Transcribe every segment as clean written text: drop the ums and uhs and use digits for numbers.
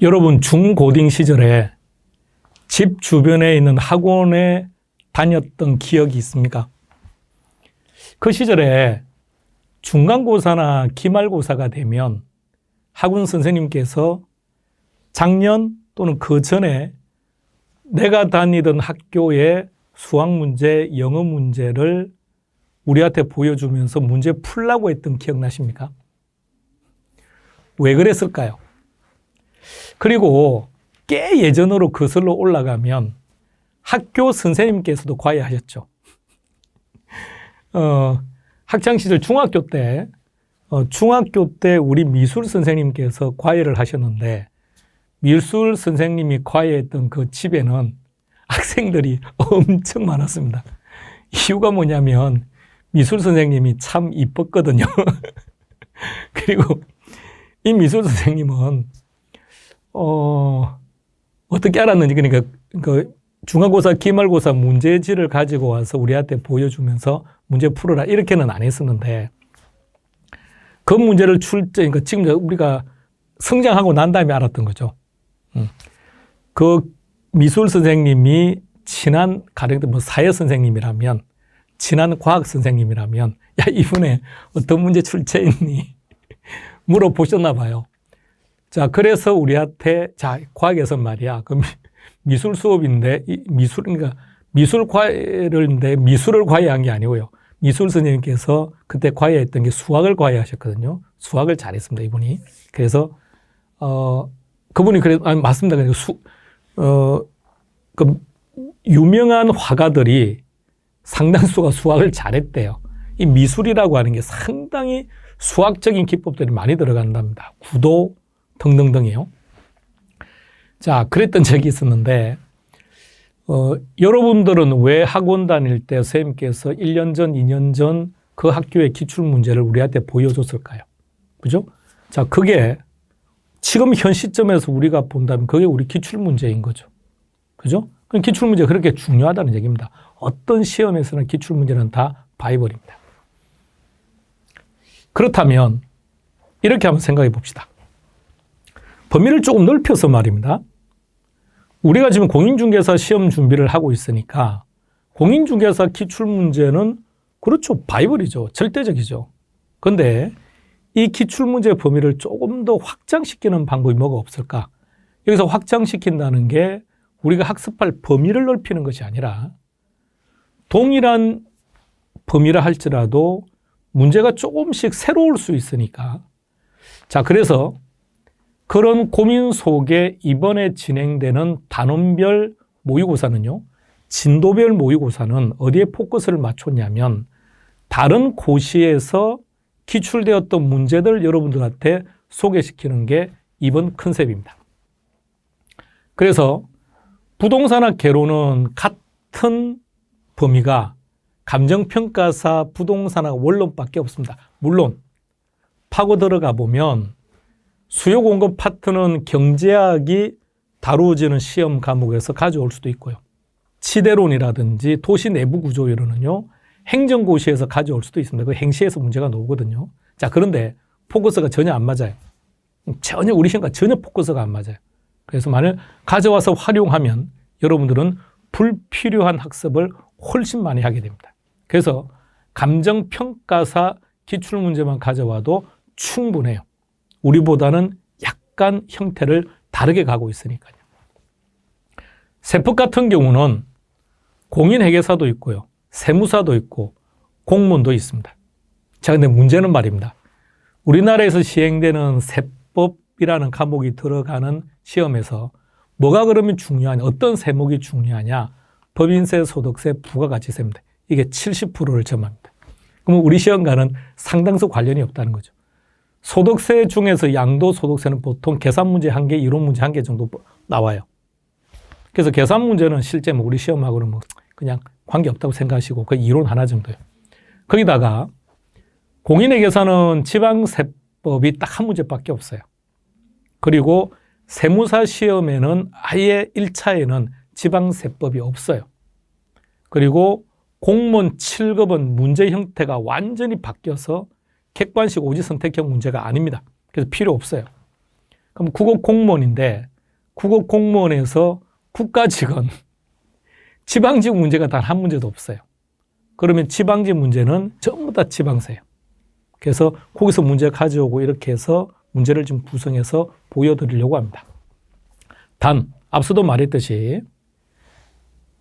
여러분 중고딩 시절에 집 주변에 있는 학원에 다녔던 기억이 있습니까? 그 시절에 중간고사나 기말고사가 되면 학원 선생님께서 작년 또는 그 전에 내가 다니던 학교의 수학 문제, 영어 문제를 우리한테 보여주면서 문제 풀라고 했던 기억나십니까? 왜 그랬을까요? 그리고 꽤 예전으로 거슬러 올라가면 학교 선생님께서도 과외하셨죠. 학창시절 중학교 때 우리 미술 선생님께서 과외를 하셨는데 미술 선생님이 과외했던 그 집에는 학생들이 엄청 많았습니다. 이유가 뭐냐면 미술 선생님이 참 이뻤거든요. 그리고 이 미술 선생님은 어떻게 알았는지, 그러니까 그 중간고사, 기말고사 문제지를 가지고 와서 우리한테 보여주면서 문제 풀어라 이렇게는 안 했었는데 그 문제를 그러니까 지금 우리가 성장하고 난 다음에 알았던 거죠. 그 미술 선생님이 친한 가령 뭐 사회 선생님이라면, 친한 과학 선생님이라면 야 이번에 어떤 문제 출제했니 물어보셨나 봐요. 자, 그래서 우리한테 자 과학에서 말이야. 그 미술 수업인데 그러니까 미술 과외를 미술을 과외한 게 아니고요. 미술 선생님께서 그때 과외했던 게 수학을 과외하셨거든요. 수학을 잘했습니다, 이분이. 그래서 그분이 맞습니다. 그 유명한 화가들이 상당수가 수학을 잘했대요. 이 미술이라고 하는 게 상당히 수학적인 기법들이 많이 들어간답니다. 구도 등등등이요. 자, 그랬던 적이 있었는데 여러분들은 왜 학원 다닐 때 선생님께서 1년 전, 2년 전 그 학교의 기출문제를 우리한테 보여줬을까요? 그죠? 자, 그게 지금 현 시점에서 우리가 본다면 그게 우리 기출문제인 거죠. 그죠? 그럼 기출문제가 그렇게 중요하다는 얘기입니다. 어떤 시험에서는 기출문제는 다 바이블입니다. 그렇다면 이렇게 한번 생각해 봅시다. 범위를 조금 넓혀서 말입니다. 우리가 지금 공인중개사 시험 준비를 하고 있으니까 공인중개사 기출문제는 그렇죠. 바이블이죠. 절대적이죠. 그런데 이 기출문제 범위를 조금 더 확장시키는 방법이 뭐가 없을까? 여기서 확장시킨다는 게 우리가 학습할 범위를 넓히는 것이 아니라 동일한 범위라 할지라도 문제가 조금씩 새로울 수 있으니까. 자, 그래서 그런 고민 속에 이번에 진행되는 단원별 모의고사는요, 진도별 모의고사는 어디에 포커스를 맞췄냐면 다른 고시에서 기출되었던 문제들 여러분들한테 소개시키는 게 이번 컨셉입니다. 그래서 부동산학 개론은 같은 범위가 감정평가사, 부동산학 원론밖에 없습니다. 물론 파고 들어가 보면 수요 공급 파트는 경제학이 다루어지는 시험 과목에서 가져올 수도 있고요. 치대론이라든지 도시 내부 구조 이론은요, 행정고시에서 가져올 수도 있습니다. 그 행시에서 문제가 나오거든요. 자, 그런데 포커스가 전혀 안 맞아요. 전혀 우리 시험과 전혀 포커스가 안 맞아요. 그래서 만약 가져와서 활용하면 여러분들은 불필요한 학습을 훨씬 많이 하게 됩니다. 그래서 감정평가사 기출문제만 가져와도 충분해요. 우리보다는 약간 형태를 다르게 가고 있으니까요. 세법 같은 경우는 공인회계사도 있고요. 세무사도 있고 공무원도 있습니다. 자, 근데 문제는 말입니다. 우리나라에서 시행되는 세법이라는 과목이 들어가는 시험에서 뭐가 그러면 중요하냐, 어떤 세목이 중요하냐, 법인세, 소득세, 부가가치세입니다. 이게 70%를 점합니다. 그러면 우리 시험과는 상당수 관련이 없다는 거죠. 소득세 중에서 양도소득세는 보통 계산 문제 1개, 이론 문제 1개 정도 나와요. 그래서 계산 문제는 실제 뭐 우리 시험하고는 뭐 그냥 관계없다고 생각하시고 그 이론 하나 정도예요. 거기다가 공인회계사는 지방세법이 딱 한 문제밖에 없어요. 그리고 세무사 시험에는 아예 1차에는 지방세법이 없어요. 그리고 공무원 7급은 문제 형태가 완전히 바뀌어서 객관식 오지선택형 문제가 아닙니다. 그래서 필요 없어요. 그럼 국어 공무원인데 국어 공무원에서 국가직은 지방직 문제가 단 한 문제도 없어요. 그러면 지방직 문제는 전부 다 지방세예요. 그래서 거기서 문제 가져오고 이렇게 해서 문제를 좀 구성해서 보여드리려고 합니다. 단 앞서도 말했듯이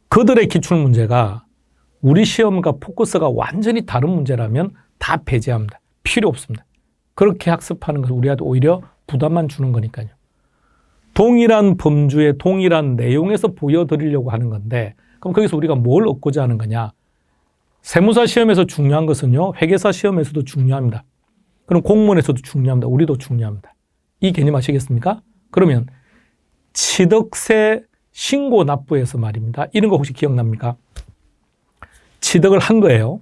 그들의 기출문제가 우리 시험과 포커스가 완전히 다른 문제라면 다 배제합니다. 필요 없습니다. 그렇게 학습하는 것은 우리한테 오히려 부담만 주는 거니까요. 동일한 범주의 동일한 내용에서 보여드리려고 하는 건데 그럼 거기서 우리가 뭘 얻고자 하는 거냐. 세무사 시험에서 중요한 것은요. 회계사 시험에서도 중요합니다. 그럼 공무원에서도 중요합니다. 우리도 중요합니다. 이 개념 아시겠습니까? 그러면 취득세 신고 납부에서 말입니다. 이런 거 혹시 기억납니까? 취득을 한 거예요.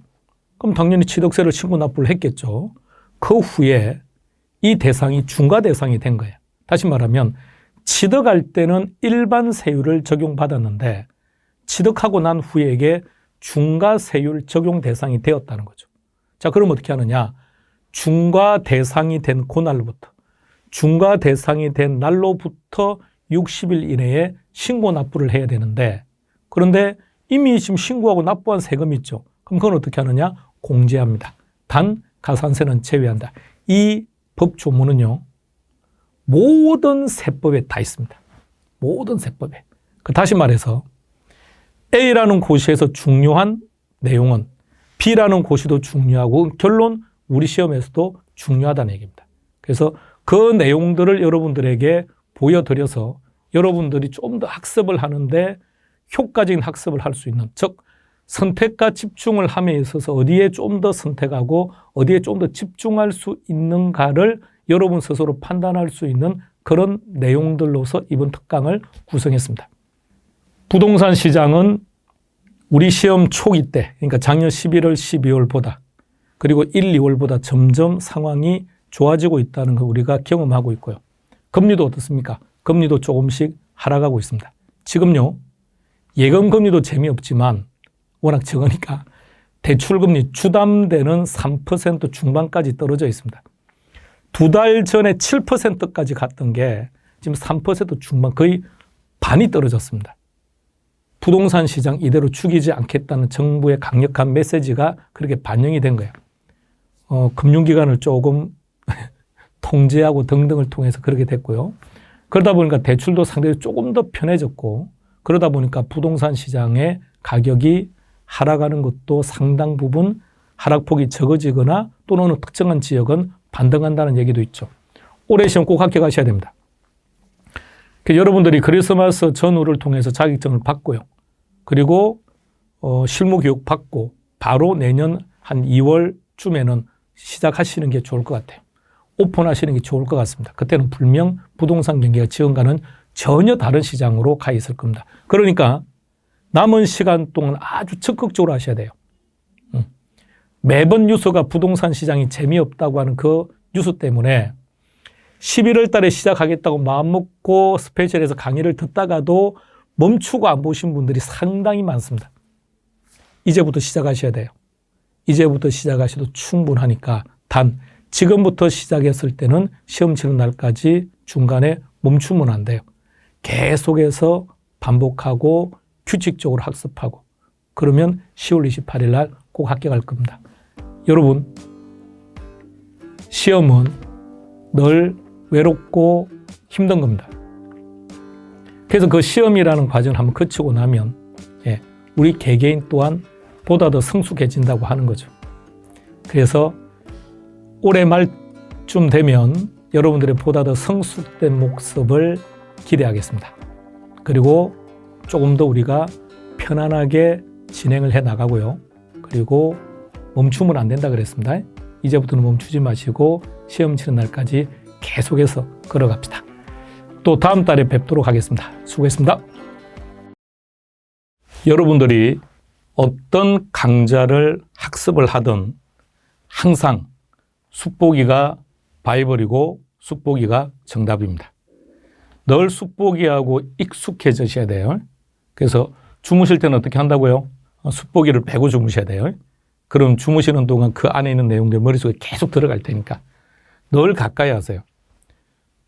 그럼 당연히 취득세를 신고 납부를 했겠죠. 그 후에 이 대상이 중과 대상이 된 거예요. 다시 말하면 취득할 때는 일반 세율을 적용받았는데 취득하고 난 후에게 중과 세율 적용 대상이 되었다는 거죠. 자, 그럼 어떻게 하느냐? 중과 대상이 된 그날부터 중과 대상이 된 날로부터 60일 이내에 신고 납부를 해야 되는데 그런데 이미 지금 신고하고 납부한 세금이 있죠. 그럼 그건 어떻게 하느냐? 공제합니다. 단 가산세는 제외한다. 이 법 조문은요. 모든 세법에 다 있습니다. 모든 세법에. 다시 말해서 A라는 고시에서 중요한 내용은 B라는 고시도 중요하고 결론 우리 시험에서도 중요하다는 얘기입니다. 그래서 그 내용들을 여러분들에게 보여드려서 여러분들이 좀 더 학습을 하는데 효과적인 학습을 할 수 있는, 즉 선택과 집중을 함에 있어서 어디에 좀 더 선택하고 어디에 좀 더 집중할 수 있는가를 여러분 스스로 판단할 수 있는 그런 내용들로서 이번 특강을 구성했습니다. 부동산 시장은 우리 시험 초기 때, 그러니까 작년 11월, 12월보다 그리고 1, 2월보다 점점 상황이 좋아지고 있다는 걸 우리가 경험하고 있고요. 금리도 어떻습니까? 금리도 조금씩 하락하고 있습니다. 지금요, 예금 금리도 재미없지만 워낙 적으니까 대출금리 주담대는 3% 중반까지 떨어져 있습니다. 2달 전에 7%까지 갔던 게 지금 3% 중반, 거의 반이 떨어졌습니다. 부동산 시장 이대로 죽이지 않겠다는 정부의 강력한 메시지가 그렇게 반영이 된 거예요. 금융기관을 조금 통제하고 등등을 통해서 그렇게 됐고요. 그러다 보니까 대출도 상당히 조금 더 편해졌고 그러다 보니까 부동산 시장의 가격이 하락하는 것도 상당 부분 하락폭이 적어지거나 또는 어느 특정한 지역은 반등한다는 얘기도 있죠. 올해 시험 꼭 합격하셔야 됩니다. 여러분들이 크리스마스 전후를 통해서 자격증을 받고요. 그리고 실무 교육 받고 바로 내년 한 2월쯤에는 시작하시는 게 좋을 것 같아요. 오픈하시는 게 좋을 것 같습니다. 그때는 분명 부동산 경기가 지금과는 전혀 다른 시장으로 가 있을 겁니다. 그러니까 남은 시간 동안 아주 적극적으로 하셔야 돼요. 매번 뉴스가 부동산 시장이 재미없다고 하는 그 뉴스 때문에 11월 달에 시작하겠다고 마음먹고 스페셜에서 강의를 듣다가도 멈추고 안 보신 분들이 상당히 많습니다. 이제부터 시작하셔야 돼요. 이제부터 시작하셔도 충분하니까 단 지금부터 시작했을 때는 시험 치는 날까지 중간에 멈추면 안 돼요. 계속해서 반복하고 규칙적으로 학습하고 그러면 10월 28일 날 꼭 합격할 겁니다. 여러분, 시험은 늘 외롭고 힘든 겁니다. 그래서 그 시험이라는 과정을 한번 거치고 나면 우리 개개인 또한 보다 더 성숙해진다고 하는 거죠. 그래서 올해 말쯤 되면 여러분들의 보다 더 성숙된 모습을 기대하겠습니다. 그리고 조금 더 우리가 편안하게 진행을 해 나가고요. 그리고 멈추면 안 된다 그랬습니다. 이제부터는 멈추지 마시고 시험 치는 날까지 계속해서 걸어갑시다. 또 다음 달에 뵙도록 하겠습니다. 수고했습니다. 여러분들이 어떤 강좌를 학습을 하든 항상 숙보기가 바이블이고 숙보기가 정답입니다. 늘 숙보기하고 익숙해지셔야 돼요. 그래서 주무실 때는 어떻게 한다고요? 숙보기를 베고 주무셔야 돼요. 그럼 주무시는 동안 그 안에 있는 내용들 머릿속에 계속 들어갈 테니까 늘 가까이 하세요.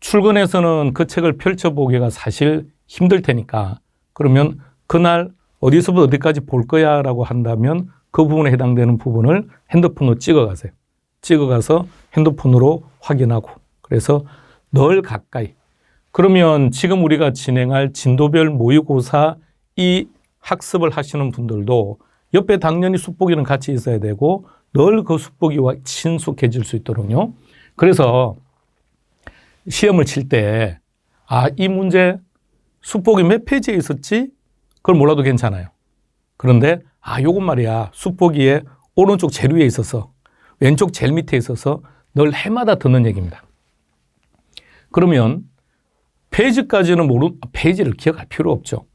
출근해서는 그 책을 펼쳐보기가 사실 힘들 테니까 그러면 그날 어디서부터 어디까지 볼 거야 라고 한다면 그 부분에 해당되는 부분을 핸드폰으로 찍어가세요. 찍어가서 핸드폰으로 확인하고 그래서 늘 가까이. 그러면 지금 우리가 진행할 진도별 모의고사 이 학습을 하시는 분들도 옆에 당연히 숫보기는 같이 있어야 되고 늘 그 숫보기와 친숙해질 수 있도록요. 그래서 시험을 칠 때 이 문제 숫보기 몇 페이지에 있었지? 그걸 몰라도 괜찮아요. 그런데 요건 말이야. 숫보기에 오른쪽 제일 위에 있어서 왼쪽 제일 밑에 있어서 늘 해마다 듣는 얘기입니다. 그러면 페이지까지는 페이지를 기억할 필요 없죠.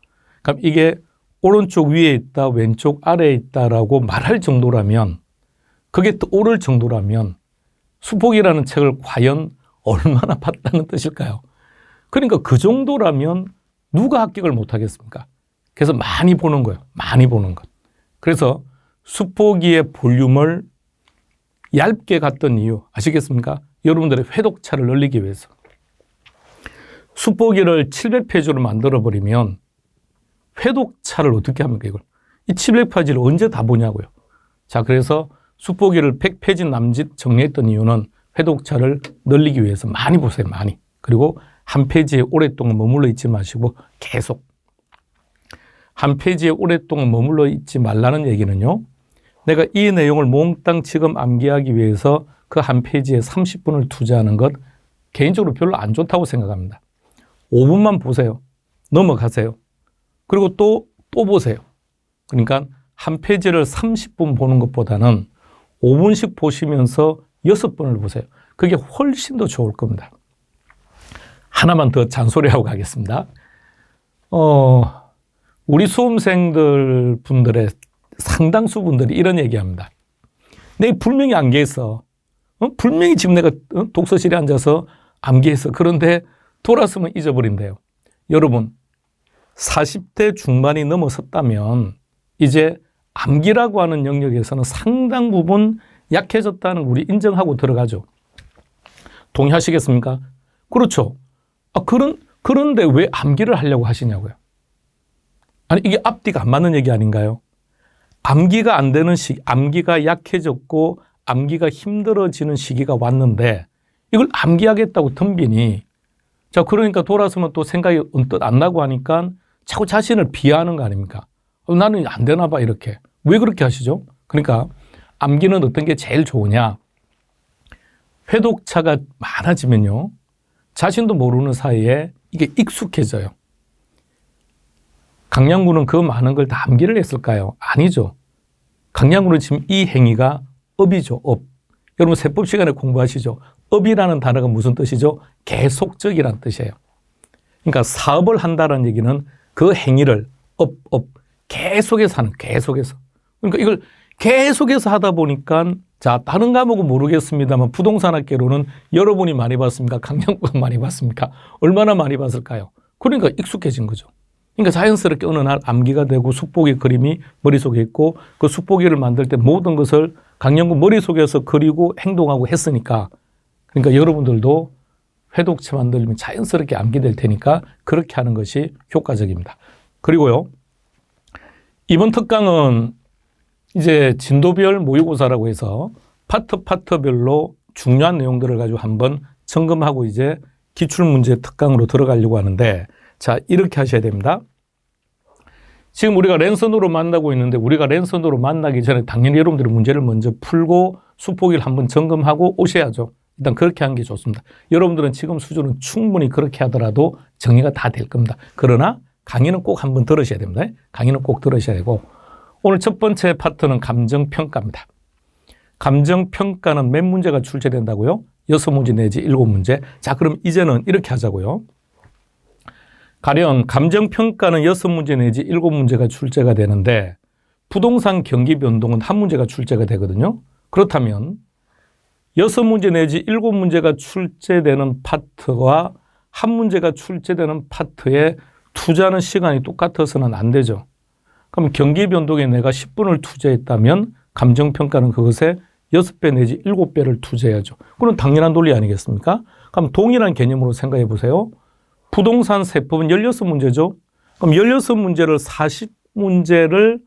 그럼 이게 오른쪽 위에 있다, 왼쪽 아래에 있다라고 말할 정도라면 그게 또 옳을 정도라면 숫보기라는 책을 과연 얼마나 봤다는 뜻일까요? 그러니까 그 정도라면 누가 합격을 못 하겠습니까? 그래서 많이 보는 거예요. 많이 보는 것. 그래서 숫보기의 볼륨을 얇게 갔던 이유 아시겠습니까? 여러분들의 회독차를 늘리기 위해서. 숫보기를 700페이지로 만들어버리면 회독차를 어떻게 합니까, 이걸? 이 700페이지를 언제 다 보냐고요. 자, 그래서 숫보기를 100페이지 남짓 정리했던 이유는 회독차를 늘리기 위해서 많이 보세요, 많이. 그리고 한 페이지에 오랫동안 머물러 있지 마시고 계속. 한 페이지에 오랫동안 머물러 있지 말라는 얘기는요. 내가 이 내용을 몽땅 지금 암기하기 위해서 그 한 페이지에 30분을 투자하는 것 개인적으로 별로 안 좋다고 생각합니다. 5분만 보세요. 넘어가세요. 그리고 또 보세요. 그러니까 한 페이지를 30분 보는 것보다는 5분씩 보시면서 6번을 보세요. 그게 훨씬 더 좋을 겁니다. 하나만 더 잔소리하고 가겠습니다. 우리 수험생들 분들의 상당수 분들이 이런 얘기합니다. 내가 분명히 암기했어. 분명히 지금 내가 독서실에 앉아서 암기했어. 그런데 돌아서면 잊어버린대요. 여러분, 40대 중반이 넘어섰다면 이제 암기라고 하는 영역에서는 상당 부분 약해졌다는 우리 인정하고 들어가죠. 동의하시겠습니까? 그렇죠. 그런데 왜 암기를 하려고 하시냐고요. 아니, 이게 앞뒤가 안 맞는 얘기 아닌가요? 암기가 안 되는 암기가 약해졌고 암기가 힘들어지는 시기가 왔는데 이걸 암기하겠다고 덤비니 자, 그러니까 돌아서면 또 생각이 언뜻 안 나고 하니까 자꾸 자신을 비하하는 거 아닙니까? 나는 안 되나 봐, 이렇게. 왜 그렇게 하시죠? 그러니까 암기는 어떤 게 제일 좋으냐? 회독차가 많아지면요. 자신도 모르는 사이에 이게 익숙해져요. 강량군은 그 많은 걸 다 암기를 했을까요? 아니죠. 강량군은 지금 이 행위가 업이죠, 업. 여러분 세법 시간에 공부하시죠? 업이라는 단어가 무슨 뜻이죠? 계속적이라는 뜻이에요. 그러니까 사업을 한다는 얘기는 그 행위를 계속해서 하는, 계속해서. 그러니까 이걸 계속해서 하다 보니까 자, 다른 과목은 모르겠습니다만 부동산 학계로는 여러분이 많이 봤습니까? 강량구가 많이 봤습니까? 얼마나 많이 봤을까요? 그러니까 익숙해진 거죠. 그러니까 자연스럽게 어느 날 암기가 되고 숫보기 그림이 머릿속에 있고 그 숫보기를 만들 때 모든 것을 강량구 머릿속에서 그리고 행동하고 했으니까 그러니까 여러분들도 회독체 만들면 자연스럽게 암기될 테니까 그렇게 하는 것이 효과적입니다. 그리고요. 이번 특강은 이제 진도별 모의고사라고 해서 파트별로 중요한 내용들을 가지고 한번 점검하고 이제 기출문제 특강으로 들어가려고 하는데 자, 이렇게 하셔야 됩니다. 지금 우리가 랜선으로 만나고 있는데 우리가 랜선으로 만나기 전에 당연히 여러분들이 문제를 먼저 풀고 숫보기를 한번 점검하고 오셔야죠. 일단 그렇게 하는 게 좋습니다. 여러분들은 지금 수준은 충분히 그렇게 하더라도 정리가 다 될 겁니다. 그러나 강의는 꼭 한번 들으셔야 됩니다. 강의는 꼭 들으셔야 되고 오늘 첫 번째 파트는 감정평가입니다. 감정평가는 몇 문제가 출제된다고요? 6문제 내지 7문제. 자, 그럼 이제는 이렇게 하자고요. 가령 감정평가는 6문제 내지 7문제가 출제가 되는데 부동산 경기 변동은 1문제가 출제가 되거든요. 그렇다면 6문제 내지 7문제가 출제되는 파트와 1문제가 출제되는 파트에 투자하는 시간이 똑같아서는 안 되죠. 그럼 경기 변동에 내가 10분을 투자했다면 감정평가는 그것에 6배 내지 7배를 투자해야죠. 그건 당연한 논리 아니겠습니까? 그럼 동일한 개념으로 생각해 보세요. 부동산 세법은 16문제죠. 그럼 16문제를 40문제를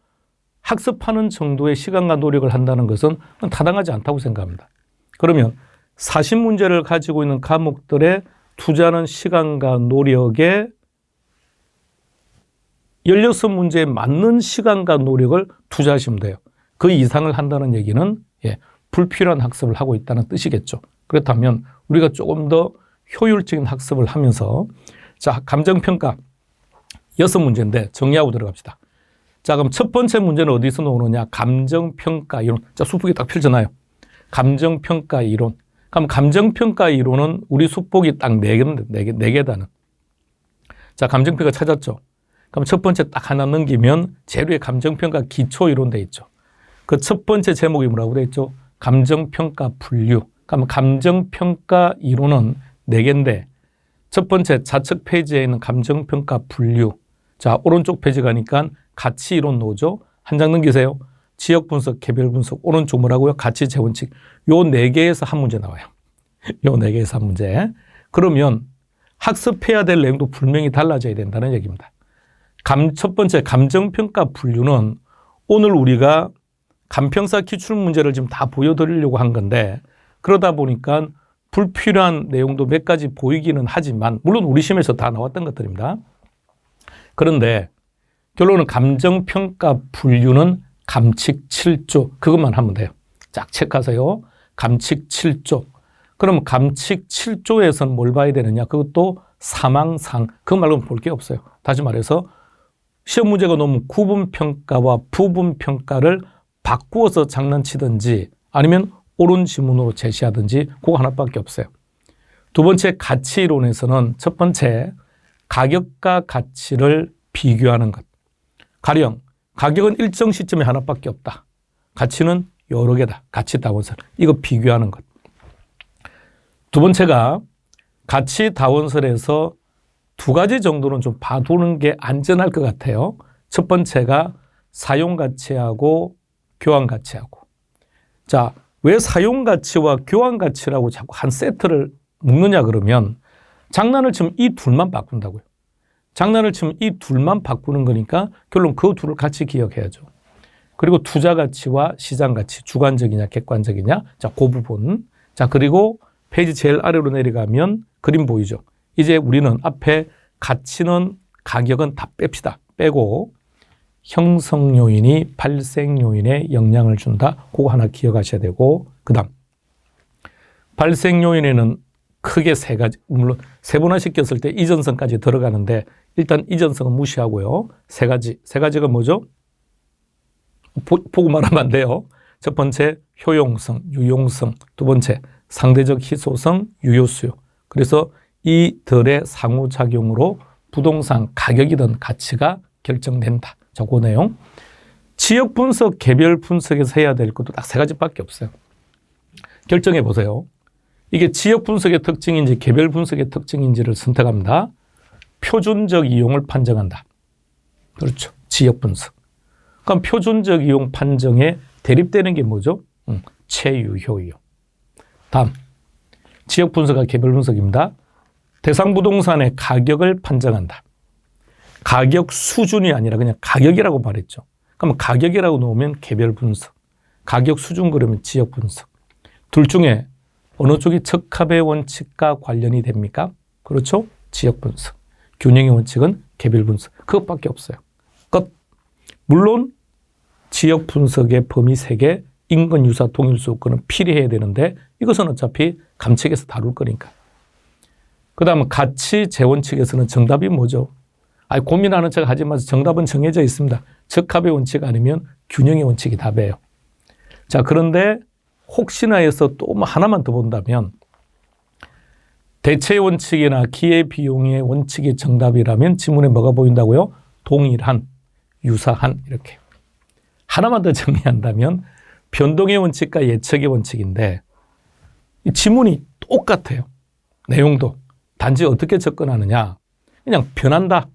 학습하는 정도의 시간과 노력을 한다는 것은 타당하지 않다고 생각합니다. 그러면 40문제를 가지고 있는 과목들에 투자하는 시간과 노력에 16문제에 맞는 시간과 노력을 투자하시면 돼요. 그 이상을 한다는 얘기는 불필요한 학습을 하고 있다는 뜻이겠죠. 그렇다면 우리가 조금 더 효율적인 학습을 하면서 자, 감정평가 6문제인데 정리하고 들어갑시다. 자, 그럼 첫 번째 문제는 어디서 나오느냐? 감정평가 이론. 자, 수폭이 딱 펼쳐놔요. 감정평가 이론. 그럼 감정평가 이론은 우리 수폭이 딱 4개다는. 자, 감정평가 찾았죠? 그럼 첫 번째 딱 하나 넘기면 제일 위에 감정평가 기초 이론 돼 있죠. 그 첫 번째 제목이 뭐라고 돼 있죠? 감정평가 분류. 그럼 감정평가 이론은 4개인데 첫 번째 좌측 페이지에 있는 감정평가 분류. 자, 오른쪽 페이지 가니까 가치 이론 나오죠. 한 장 넘기세요. 지역 분석, 개별 분석. 오른쪽 뭐라고요? 가치 재원칙. 요 4개에서 한 문제 나와요. 요 4개에서 한 문제. 그러면 학습해야 될 내용도 분명히 달라져야 된다는 얘기입니다. 첫 번째 감정평가 분류는 오늘 우리가 감평사 기출 문제를 지금 다 보여드리려고 한 건데 그러다 보니까 불필요한 내용도 몇 가지 보이기는 하지만 물론 우리 시험에서 다 나왔던 것들입니다. 그런데 결론은 감정평가 분류는 감칙 7조 그것만 하면 돼요. 쫙 체크하세요. 감칙 7조. 그럼 감칙 7조에서는 뭘 봐야 되느냐? 그것도 사망상. 그것 말고는 볼 게 없어요. 다시 말해서 시험 문제가 너무 구분평가와 부분평가를 바꾸어서 장난치든지 아니면 옳은 지문으로 제시하든지 그거 하나밖에 없어요. 두 번째 가치이론에서는 첫 번째 가격과 가치를 비교하는 것. 가령 가격은 일정 시점에 하나밖에 없다. 가치는 여러 개다. 가치 다원설. 이거 비교하는 것. 두 번째가 가치 다원설에서 2가지 정도는 좀 봐두는 게 안전할 것 같아요. 첫 번째가 사용가치하고 교환가치하고. 자, 왜 사용가치와 교환가치라고 자꾸 한 세트를 묶느냐 그러면 장난을 치면 이 둘만 바꾼다고요. 장난을 치면 이 둘만 바꾸는 거니까 결론 그 둘을 같이 기억해야죠. 그리고 투자가치와 시장가치, 주관적이냐 객관적이냐. 자, 그 부분. 자, 그리고 페이지 제일 아래로 내려가면 그림 보이죠. 이제 우리는 앞에 가치는 가격은 다 뺍시다. 빼고 형성 요인이 발생 요인에 영향을 준다. 그거 하나 기억하셔야 되고 그 다음 발생 요인에는 크게 3가지 물론 세분화시켰을 때 이전성까지 들어가는데 일단 이전성은 무시하고요. 3가지가 뭐죠? 보고 말하면 안 돼요. 첫 번째 효용성, 유용성. 두 번째 상대적 희소성, 유효수요. 그래서 이들의 상호작용으로 부동산 가격이든 가치가 결정된다. 자, 그 내용. 지역 분석, 개별 분석에서 해야 될 것도 딱 3가지밖에 없어요. 결정해 보세요. 이게 지역 분석의 특징인지 개별 분석의 특징인지를 선택합니다. 표준적 이용을 판정한다. 그렇죠. 지역 분석. 그럼 표준적 이용 판정에 대립되는 게 뭐죠? 최유효이용. 다음. 지역 분석과 개별 분석입니다. 대상 부동산의 가격을 판정한다. 가격 수준이 아니라 그냥 가격이라고 말했죠. 그럼 가격이라고 놓으면 개별 분석. 가격 수준 그러면 지역 분석. 둘 중에 어느 쪽이 적합의 원칙과 관련이 됩니까? 그렇죠. 지역 분석. 균형의 원칙은 개별 분석. 그것밖에 없어요. 끝. 물론 지역 분석의 범위 3개, 인근 유사 동일수 요건은 필요해야 되는데 이것은 어차피 감칙에서 다룰 거니까. 그 다음 가치 재원칙에서는 정답이 뭐죠? 고민하는 척 하지 마세요. 정답은 정해져 있습니다. 적합의 원칙 아니면 균형의 원칙이 답이에요. 자, 그런데 혹시나 해서 또 하나만 더 본다면 대체 원칙이나 기회비용의 원칙이 정답이라면 지문에 뭐가 보인다고요? 동일한, 유사한 이렇게. 하나만 더 정리한다면 변동의 원칙과 예측의 원칙인데 이 지문이 똑같아요. 내용도. 단지 어떻게 접근하느냐. 그냥 변한다.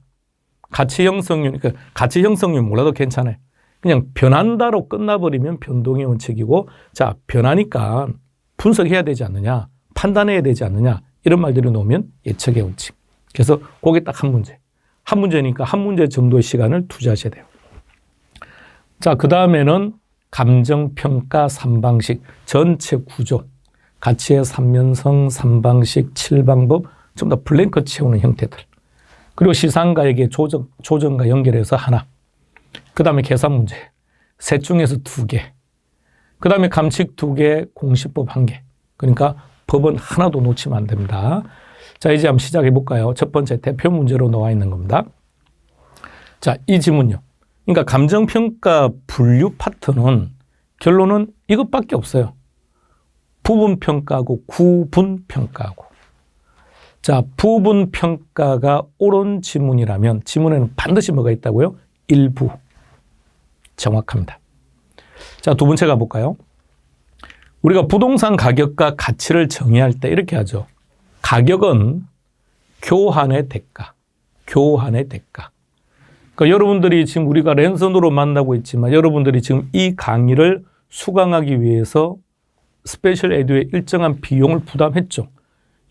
가치 형성률, 그러니까 가치 형성률 몰라도 괜찮아요. 그냥 변한다로 끝나버리면 변동의 원칙이고 자, 변하니까 분석해야 되지 않느냐. 판단해야 되지 않느냐. 이런 말들을 놓으면 예측의 원칙. 그래서 그게 딱 한 문제. 한 문제니까 한 문제 정도의 시간을 투자하셔야 돼요. 자, 그 다음에는 감정평가 3방식, 전체 구조, 가치의 3연성, 3방식, 7방법, 좀 더 블랭크 채우는 형태들. 그리고 시상가에게 조정과 연결해서 하나. 그 다음에 계산 문제, 셋 중에서 2개. 그 다음에 감칙 2개, 공시법 1개. 그러니까 법은 하나도 놓치면 안 됩니다. 자, 이제 한번 시작해 볼까요? 첫 번째 대표 문제로 나와 있는 겁니다. 자, 이 지문요. 그러니까 감정평가 분류 파트는 결론은 이것밖에 없어요. 부분평가하고 구분평가하고. 자, 부분평가가 옳은 지문이라면 지문에는 반드시 뭐가 있다고요? 일부. 정확합니다. 자, 두 번째 가볼까요? 우리가 부동산 가격과 가치를 정의할 때 이렇게 하죠. 가격은 교환의 대가, 교환의 대가. 그러니까 여러분들이 지금 우리가 랜선으로 만나고 있지만 여러분들이 지금 이 강의를 수강하기 위해서 스페셜 에듀의 일정한 비용을 부담했죠.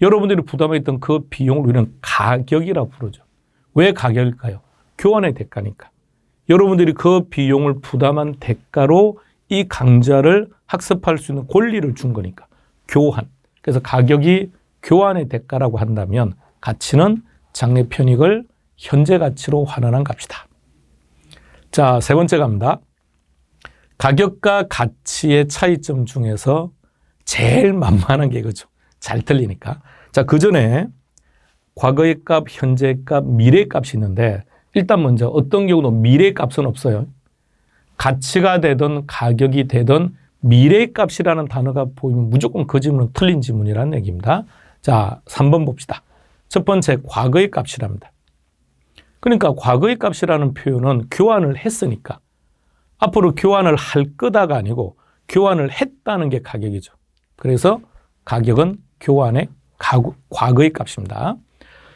여러분들이 부담했던 그 비용을 우리는 가격이라고 부르죠. 왜 가격일까요? 교환의 대가니까. 여러분들이 그 비용을 부담한 대가로 이 강좌를 학습할 수 있는 권리를 준 거니까. 교환. 그래서 가격이 교환의 대가라고 한다면 가치는 장래 편익을 현재 가치로 환원한 값이다. 자, 세 번째 갑니다. 가격과 가치의 차이점 중에서 제일 만만한 게 이거죠. 잘 틀리니까. 자, 그 전에 과거의 값, 현재의 값, 미래의 값이 있는데 일단 먼저 어떤 경우도 미래의 값은 없어요. 가치가 되든 가격이 되든 미래의 값이라는 단어가 보이면 무조건 그 지문은 틀린 지문이라는 얘기입니다. 자, 3번 봅시다. 첫 번째 과거의 값이랍니다. 그러니까 과거의 값이라는 표현은 교환을 했으니까 앞으로 교환을 할 거다가 아니고 교환을 했다는 게 가격이죠. 그래서 가격은 교환의 과거의 값입니다.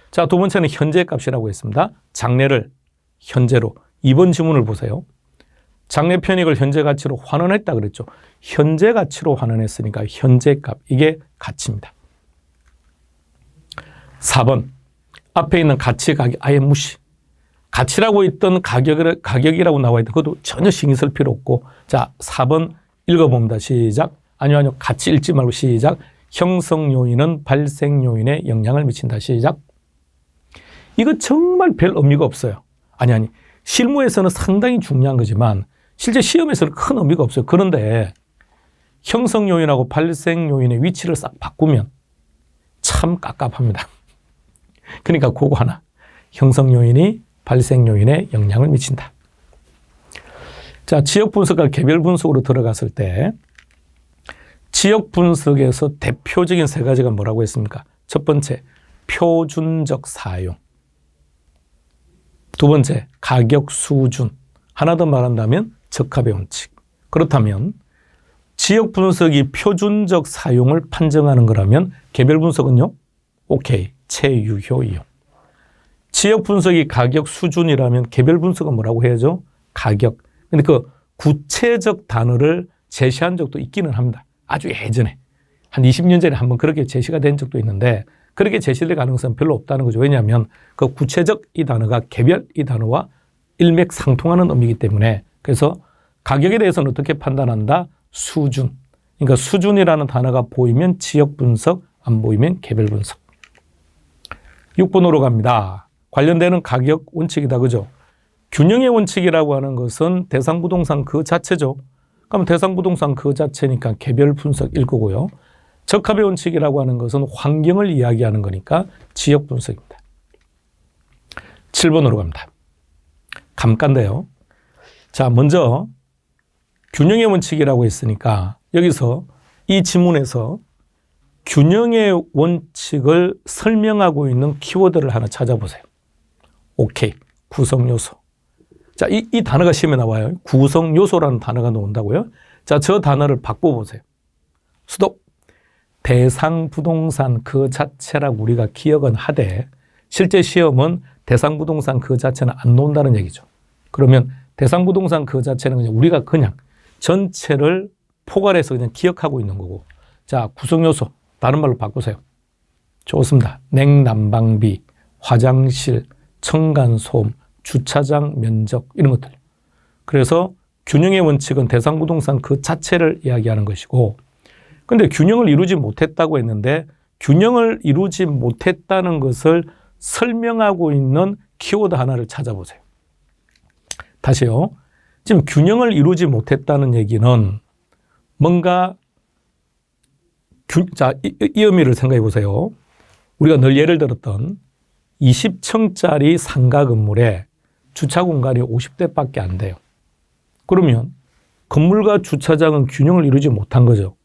자, 두 번째는 현재의 값이라고 했습니다. 장래를 현재로. 2번 지문을 보세요. 장래 편익을 현재 가치로 환원했다 그랬죠. 현재 가치로 환원했으니까 현재 값. 이게 가치입니다. 4번. 앞에 있는 가치, 가격 아예 무시. 가치라고 있던 가격이라고 나와 있던 그것도 전혀 신경 쓸 필요 없고. 자, 4번 읽어봅니다. 시작. 아니요. 같이 읽지 말고 시작. 형성 요인은 발생 요인에 영향을 미친다. 시작. 이거 정말 별 의미가 없어요. 아니. 실무에서는 상당히 중요한 거지만 실제 시험에서는 큰 의미가 없어요. 그런데 형성 요인하고 발생 요인의 위치를 싹 바꾸면 참 깝깝합니다. 그러니까 그거 하나. 형성 요인이 발생 요인에 영향을 미친다. 자, 지역 분석과 개별 분석으로 들어갔을 때 지역 분석에서 대표적인 세 가지가 뭐라고 했습니까? 첫 번째, 표준적 사용. 두 번째, 가격 수준. 하나 더 말한다면 적합의 원칙. 그렇다면 지역 분석이 표준적 사용을 판정하는 거라면 개별 분석은요? 오케이, 체유효 이용. 지역 분석이 가격 수준이라면 개별 분석은 뭐라고 해야죠? 가격. 근데 그 구체적 단어를 제시한 적도 있기는 합니다. 아주 예전에. 한 20년 전에 한번 그렇게 제시가 된 적도 있는데 그렇게 제시될 가능성은 별로 없다는 거죠. 왜냐하면 그 구체적 이 단어가 개별 이 단어와 일맥상통하는 의미이기 때문에 그래서 가격에 대해서는 어떻게 판단한다? 수준. 그러니까 수준이라는 단어가 보이면 지역 분석, 안 보이면 개별 분석. 6번으로 갑니다. 관련되는 가격 원칙이다. 그죠? 균형의 원칙이라고 하는 것은 대상부동산 그 자체죠. 그럼 대상부동산 그 자체니까 개별 분석일 거고요. 적합의 원칙이라고 하는 것은 환경을 이야기하는 거니까 지역 분석입니다. 7번으로 갑니다. 감가인데요. 자, 먼저 균형의 원칙이라고 했으니까 여기서 이 지문에서 균형의 원칙을 설명하고 있는 키워드를 하나 찾아보세요. 오케이. 구성요소. 자, 이 단어가 시험에 나와요. 구성요소라는 단어가 나온다고요. 자, 저 단어를 바꿔보세요. 스톱. 대상부동산 그 자체라고 우리가 기억은 하되 실제 시험은 대상부동산 그 자체는 안 나온다는 얘기죠. 그러면 대상부동산 그 자체는 그냥 우리가 그냥 전체를 포괄해서 그냥 기억하고 있는 거고. 자, 구성요소. 다른 말로 바꾸세요. 좋습니다. 냉난방비, 화장실, 층간소음, 주차장 면적 이런 것들. 그래서 균형의 원칙은 대상부동산 그 자체를 이야기하는 것이고, 근데 균형을 이루지 못했다고 했는데 균형을 이루지 못했다는 것을 설명하고 있는 키워드 하나를 찾아보세요. 다시요. 지금 균형을 이루지 못했다는 얘기는 뭔가 자, 이 의미를 생각해 보세요. 우리가 늘 예를 들었던 20층짜리 상가 건물에 주차 공간이 50대밖에 안 돼요. 그러면 건물과 주차장은 균형을 이루지 못한 거죠.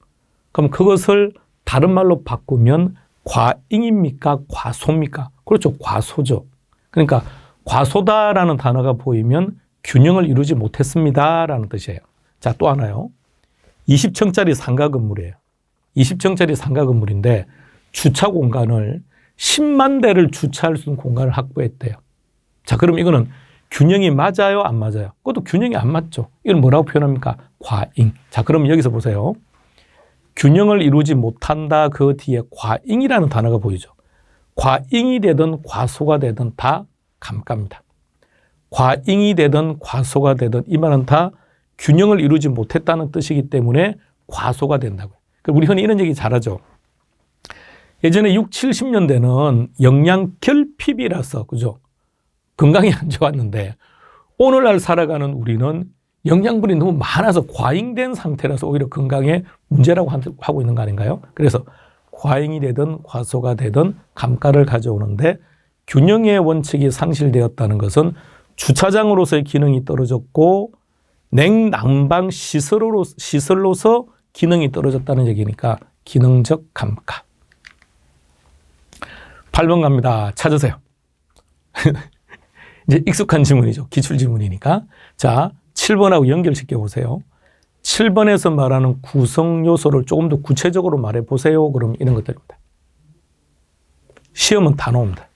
그럼 그것을 다른 말로 바꾸면 과잉입니까? 과소입니까? 그렇죠. 과소죠. 그러니까 과소다라는 단어가 보이면 균형을 이루지 못했습니다라는 뜻이에요. 자, 또 하나요. 20층짜리 상가 건물이에요. 20층짜리 상가 건물인데 주차 공간을 10만 대를 주차할 수 있는 공간을 확보했대요. 자, 그럼 이거는 균형이 맞아요? 안 맞아요? 그것도 균형이 안 맞죠. 이건 뭐라고 표현합니까? 과잉. 자, 그럼 여기서 보세요. 균형을 이루지 못한다 그 뒤에 과잉이라는 단어가 보이죠. 과잉이 되든 과소가 되든 다 감가입니다. 과잉이 되든 과소가 되든 이 말은 다 균형을 이루지 못했다는 뜻이기 때문에 과소가 된다고요. 우리 흔히 이런 얘기 잘하죠. 예전에 6, 70년대는 영양 결핍이라서 그죠? 건강이 안 좋았는데 오늘날 살아가는 우리는 영양분이 너무 많아서 과잉된 상태라서 오히려 건강에 문제라고 하고 있는 거 아닌가요? 그래서 과잉이 되든 과소가 되든 감가를 가져오는데 균형의 원칙이 상실되었다는 것은 주차장으로서의 기능이 떨어졌고 냉난방 시설로서 기능이 떨어졌다는 얘기니까 기능적 감가. 8번 갑니다. 찾으세요. 이제 익숙한 지문이죠. 기출 지문이니까. 자, 7번하고 연결시켜 보세요. 7번에서 말하는 구성 요소를 조금 더 구체적으로 말해 보세요. 그럼 이런 것들입니다. 시험은 다 나옵니다.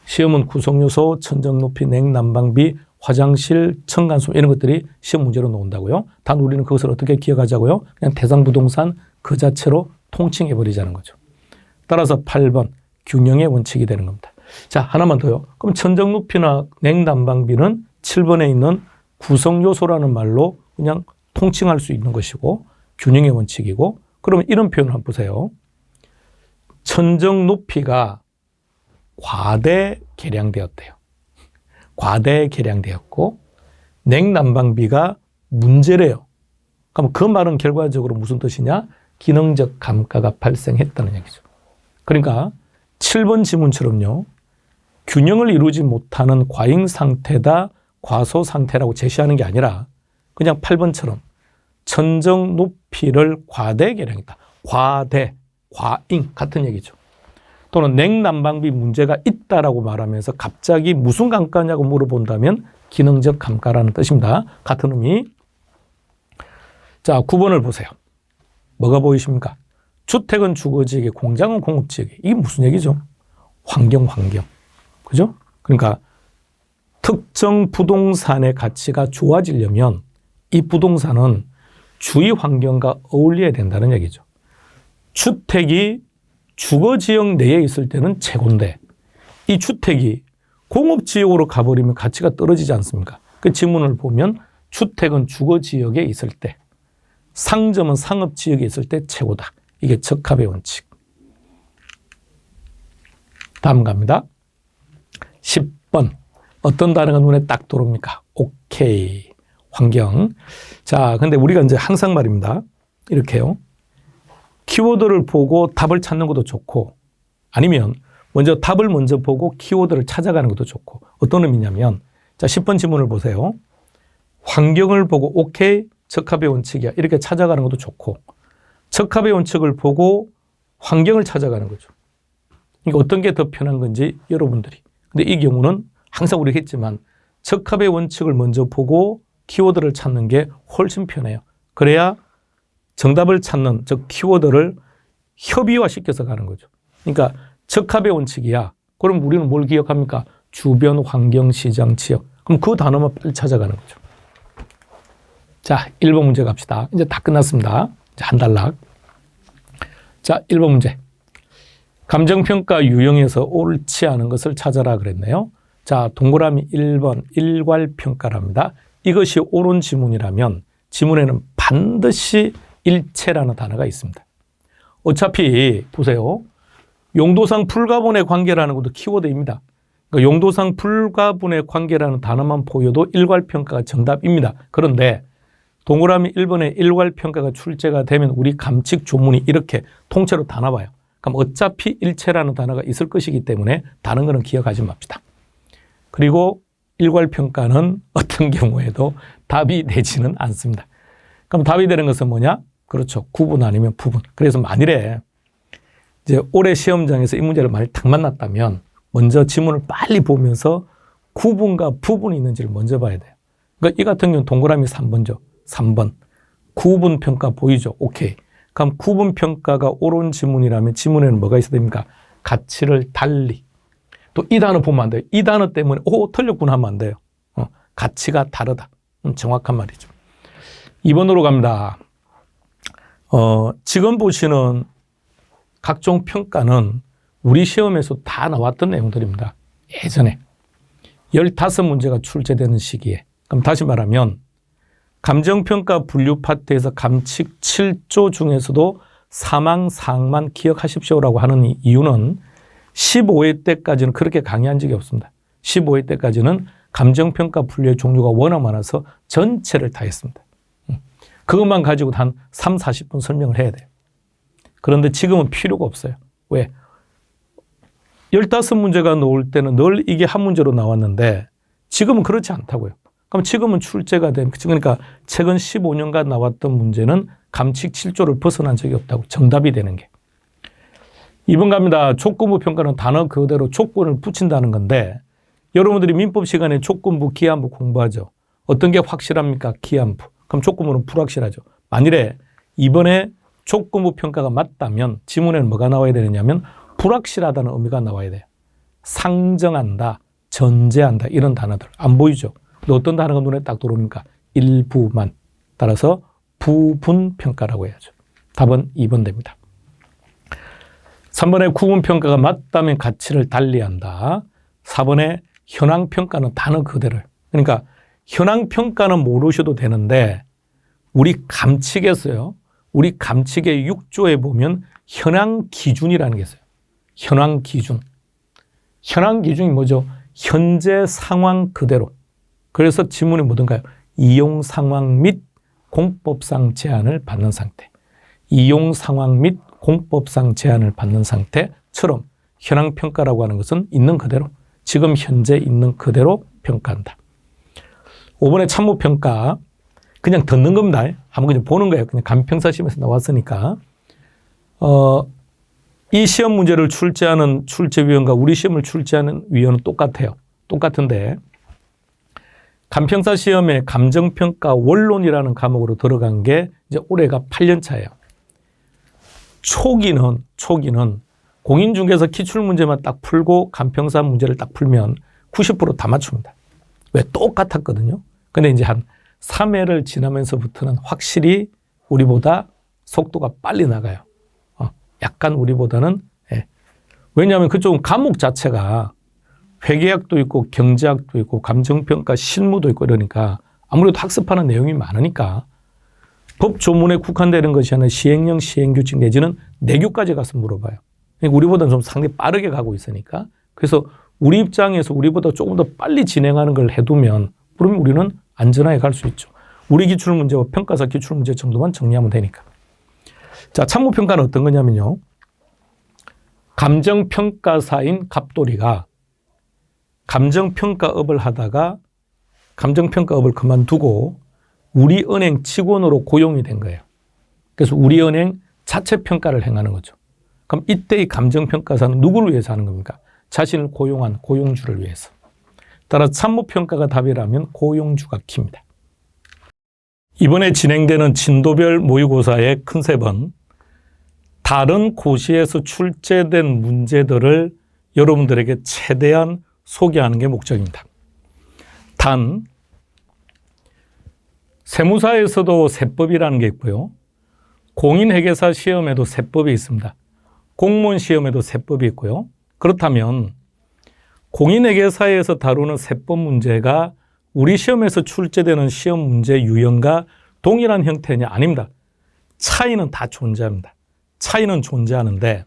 시험은 구성 요소, 천정 높이, 냉난방비, 화장실, 층간소음 이런 것들이 시험 문제로 나온다고요. 단 우리는 그것을 어떻게 기억하자고요? 그냥 대상부동산 그 자체로 통칭해 버리자는 거죠. 따라서 8번 균형의 원칙이 되는 겁니다. 자, 하나만 더요. 그럼 천정 높이나 냉난방비는 7번에 있는 구성 요소라는 말로 그냥 통칭할 수 있는 것이고 균형의 원칙이고, 그러면 이런 표현을 한번 보세요. 천정 높이가 과대 계량되었대요. 과대 계량되었고 냉난방비가 문제래요. 그럼 그 말은 결과적으로 무슨 뜻이냐? 기능적 감가가 발생했다는 얘기죠. 그러니까 7번 지문처럼요. 균형을 이루지 못하는 과잉 상태다, 과소 상태라고 제시하는 게 아니라 그냥 8번처럼 천정 높이를 과대 계량했다. 과대, 과잉 같은 얘기죠. 또는 냉난방비 문제가 있다라고 말하면서 갑자기 무슨 감가냐고 물어본다면 기능적 감가라는 뜻입니다. 같은 의미. 자, 9번을 보세요. 뭐가 보이십니까? 주택은 주거지역에, 공장은 공업지역에. 이게 무슨 얘기죠? 환경. 그죠? 그러니까 특정 부동산의 가치가 좋아지려면 이 부동산은 주위 환경과 어울려야 된다는 얘기죠. 주택이 주거지역 내에 있을 때는 최고인데 이 주택이 공업지역으로 가버리면 가치가 떨어지지 않습니까? 그 지문을 보면 주택은 주거지역에 있을 때, 상점은 상업지역에 있을 때 최고다. 이게 적합의 원칙. 다음 갑니다. 10번. 어떤 단어가 눈에 딱 들어옵니까? 오케이. 환경. 자, 근데 우리가 이제 항상 말입니다. 이렇게요. 키워드를 보고 답을 찾는 것도 좋고, 아니면 답을 먼저 보고 키워드를 찾아가는 것도 좋고. 어떤 의미냐면, 자, 10번 지문을 보세요. 환경을 보고 오케이, 적합의 원칙이야. 이렇게 찾아가는 것도 좋고, 적합의 원칙을 보고 환경을 찾아가는 거죠. 그러니까 어떤 게 더 편한 건지 여러분들이. 근데 이 경우는 항상 우리가 했지만 적합의 원칙을 먼저 보고 키워드를 찾는 게 훨씬 편해요. 그래야 정답을 찾는 즉 키워드를 협의화시켜서 가는 거죠. 그러니까 적합의 원칙이야. 그럼 우리는 뭘 기억합니까? 주변 환경, 시장, 지역. 그럼 그 단어만 빨리 찾아가는 거죠. 자, 1번 문제 갑시다. 이제 다 끝났습니다. 이제 한 단락. 자, 1번 문제. 감정평가 유형에서 옳지 않은 것을 찾아라 그랬네요. 자, 동그라미 1번 일괄평가랍니다. 이것이 옳은 지문이라면 지문에는 반드시 일체라는 단어가 있습니다. 어차피 보세요. 용도상 불가분의 관계라는 것도 키워드입니다. 그러니까 용도상 불가분의 관계라는 단어만 보여도 일괄평가가 정답입니다. 그런데 동그라미 1번에 일괄평가가 출제가 되면 우리 감칙 조문이 이렇게 통째로 다 나와요. 그럼 어차피 일체라는 단어가 있을 것이기 때문에 다른 거는 기억하지 맙시다. 그리고 일괄평가는 어떤 경우에도 답이 되지는 않습니다. 그럼 답이 되는 것은 뭐냐? 그렇죠. 구분 아니면 부분. 그래서 만일에 이제 올해 시험장에서 이 문제를 만약 딱 만났다면 먼저 지문을 빨리 보면서 구분과 부분이 있는지를 먼저 봐야 돼요. 그러니까 이 같은 경우는 동그라미 3번죠. 3번. 구분평가 보이죠? 오케이. 그럼 구분평가가 옳은 지문이라면 지문에는 뭐가 있어야 됩니까? 가치를 달리. 또 이 단어 보면 안 돼요. 이 단어 때문에 틀렸구나 하면 안 돼요. 가치가 다르다. 정확한 말이죠. 2번으로 갑니다. 지금 보시는 각종 평가는 우리 시험에서 다 나왔던 내용들입니다. 예전에 15문제가 출제되는 시기에. 그럼 다시 말하면 감정평가 분류 파트에서 감칙 7조 중에서도 사망사항만 기억하십시오라고 하는 이유는 15회 때까지는 그렇게 강의한 적이 없습니다. 15회 때까지는 감정평가 분류의 종류가 워낙 많아서 전체를 다 했습니다. 그것만 가지고 한 3, 40분 설명을 해야 돼요. 그런데 지금은 필요가 없어요. 왜? 15문제가 나올 때는 늘 이게 한 문제로 나왔는데 지금은 그렇지 않다고요. 그럼 지금은 출제가 된, 그러니까 최근 15년간 나왔던 문제는 감칙 7조를 벗어난 적이 없다고, 정답이 되는 게. 2번 갑니다. 촉구부 평가는 단어 그대로 조건을 붙인다는 건데 여러분들이 민법 시간에 조건부, 기한부 공부하죠. 어떤 게 확실합니까? 기한부. 그럼 조건부는 불확실하죠. 만일에 이번에 조건부 평가가 맞다면 지문에는 뭐가 나와야 되느냐면 불확실하다는 의미가 나와야 돼요. 상정한다, 전제한다 이런 단어들 안 보이죠. 근데 어떤 단어가 눈에 딱 들어옵니까? 일부만. 따라서 부분평가라고 해야죠. 답은 2번 됩니다. 3번에 구분평가가 맞다면 가치를 달리한다. 4번에 현황평가는 단어 그대로. 그러니까 현황평가는 모르셔도 되는데 우리 감칙에서요. 우리 감칙의 6조에 보면 현황기준이라는 게 있어요. 현황기준. 현황기준이 뭐죠? 현재 상황 그대로. 그래서 지문이 뭐든가요? 이용 상황 및 공법상 제한을 받는 상태. 이용 상황 및 공법상 제한을 받는 상태처럼 현황평가라고 하는 것은 있는 그대로, 지금 현재 있는 그대로 평가한다. 5번에 참모평가. 그냥 듣는 겁니다. 한번 그냥 보는 거예요. 그냥 감평사 시험에서 나왔으니까. 이 시험 문제를 출제하는 출제위원과 우리 시험을 출제하는 위원은 똑같아요. 똑같은데 감평사 시험에 감정평가 원론이라는 과목으로 들어간 게 이제 올해가 8년 차예요. 초기는 공인중개사 기출문제만 딱 풀고 감평사 문제를 딱 풀면 90% 다 맞춥니다. 왜? 똑같았거든요. 근데 이제 한 3회를 지나면서부터는 확실히 우리보다 속도가 빨리 나가요. 약간 우리보다는. 예. 왜냐하면 그쪽은 과목 자체가 회계학도 있고 경제학도 있고 감정평가 실무도 있고 이러니까 아무래도 학습하는 내용이 많으니까 법 조문에 국한되는 것이 아니라 시행령, 시행규칙 내지는 내규까지 가서 물어봐요. 그러니까 우리보다는 좀 상당히 빠르게 가고 있으니까. 그래서 우리 입장에서 우리보다 조금 더 빨리 진행하는 걸 해두면 그러면 우리는 안전하게 갈 수 있죠. 우리 기출문제와 평가사 기출문제 정도만 정리하면 되니까. 자, 참모평가는 어떤 거냐면요. 감정평가사인 갑돌이가 감정평가업을 하다가 감정평가업을 그만두고 우리은행 직원으로 고용이 된 거예요. 그래서 우리은행 자체 평가를 행하는 거죠. 그럼 이때의 감정평가사는 누구를 위해서 하는 겁니까? 자신을 고용한 고용주를 위해서. 따라서 참모평가가 답이라면 고용주가 키입니다. 이번에 진행되는 진도별 모의고사의 컨셉은 다른 고시에서 출제된 문제들을 여러분들에게 최대한 소개하는 게 목적입니다. 단, 세무사에서도 세법이라는 게 있고요. 공인회계사 시험에도 세법이 있습니다. 공무원 시험에도 세법이 있고요. 그렇다면 공인회계사에서 다루는 세법 문제가 우리 시험에서 출제되는 시험 문제 유형과 동일한 형태냐? 아닙니다. 차이는 다 존재합니다. 차이는 존재하는데